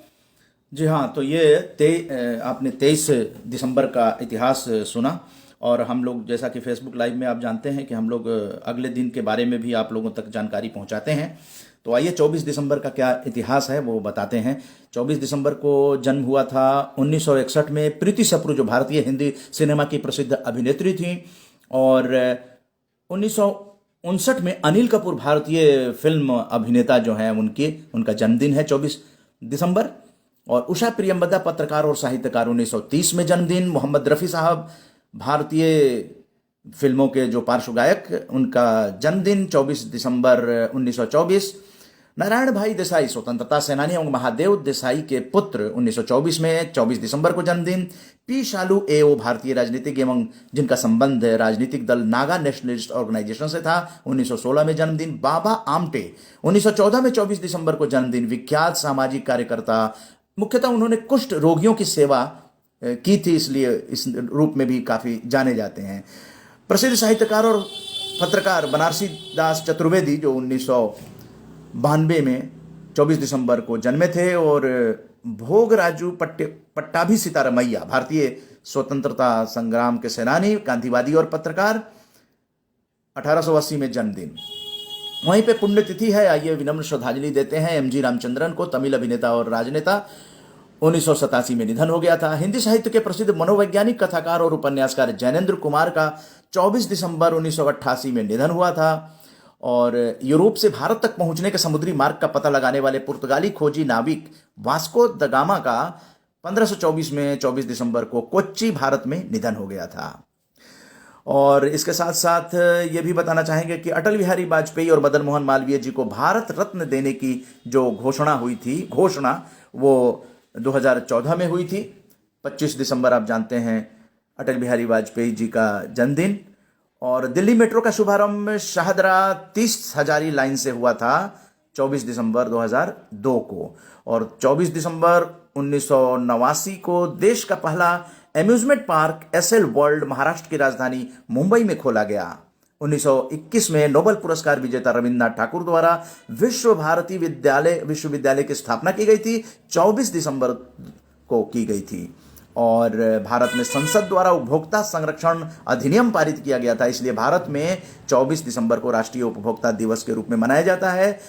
जी हाँ, तो ये आपने 23 दिसंबर का इतिहास सुना और हम लोग जैसा कि फेसबुक लाइव में आप जानते हैं कि हम लोग अगले दिन के बारे में भी आप लोगों तक जानकारी पहुंचाते हैं। तो आइए 24 दिसंबर का क्या इतिहास है वो बताते हैं। 24 दिसंबर को जन्म हुआ था 1961 में प्रीति सप्रू, जो भारतीय हिंदी सिनेमा की प्रसिद्ध अभिनेत्री थी, और 1959 में अनिल कपूर भारतीय फिल्म अभिनेता जो हैं उनका जन्मदिन है 24 दिसंबर। और उषा प्रियंवदा पत्रकार और साहित्यकार, 1930 में जन्मदिन। मोहम्मद रफ़ी साहब भारतीय फिल्मों के जो पार्श्व गायक, उनका जन्मदिन 24 दिसंबर 1924। नारायण भाई देसाई स्वतंत्रता सेनानी एवं महादेव देसाई के पुत्र, 1924 में 24 दिसंबर को जन्मदिन। पी शालू एओ भारतीय राजनीतिक एवं जिनका संबंध राजनीतिक दल नागा नेशनलिस्ट ऑर्गेनाइजेशन से था, 1916 में जन्मदिन। बाबा आमटे 1914 में 24 दिसंबर को जन्मदिन। विख्यात सामाजिक कार्यकर्ता, मुख्यतः उन्होंने कुष्ठ रोगियों की सेवा की थी, इसलिए इस रूप में भी काफी जाने जाते हैं। प्रसिद्ध साहित्यकार और पत्रकार बनारसी दास चतुर्वेदी, जो 1992 में 24 दिसंबर को जन्मे थे और भोगराजू पट्टाभी सीतारामैया भारतीय स्वतंत्रता संग्राम के सेनानी, गांधीवादी और पत्रकार, 1880 में जन्मदिन। वहीं पे पुण्यतिथि है, आइए विनम्र श्रद्धांजलि देते हैं एमजी रामचंद्रन को, तमिल अभिनेता और राजनेता, 1987 में निधन हो गया था। हिंदी साहित्य के प्रसिद्ध मनोवैज्ञानिक, कथाकार और उपन्यासकार जैनेंद्र कुमार का 24 दिसंबर 1988 में निधन हुआ था। और यूरोप से भारत तक पहुंचने के समुद्री मार्ग का पता लगाने वाले पुर्तगाली खोजी नाविक वास्को द गामा का 1524 में 24 दिसंबर को कोच्चि भारत में निधन हो गया था। और इसके साथ साथ ये भी बताना चाहेंगे कि अटल बिहारी वाजपेयी और मदन मोहन मालवीय जी को भारत रत्न देने की जो घोषणा हुई थी, वो 2014 में हुई थी। 25 दिसंबर आप जानते हैं अटल बिहारी वाजपेयी जी का जन्मदिन। और दिल्ली मेट्रो का शुभारंभ शाहदरा 30 हजारी लाइन से हुआ था 24 दिसंबर 2002 को। और 24 दिसंबर 1989 को देश का पहला amusement park Essel world Maharashtra की राजधानी मुंबई में खोला गया। 1921 में नोबेल पुरस्कार विजेता रविन्द्रनाथ ठाकुर द्वारा विश्व भारती विश्वविद्यालय की स्थापना की गई थी, 24 दिसंबर को की गई थी। और भारत में संसद द्वारा उपभोक्ता संरक्षण अधिनियम पारित किया गया था, इसलिए भारत में 24 दिसंबर को राष्ट्रीय उपभोक्ता दिवस के रूप में मनाया जाता है।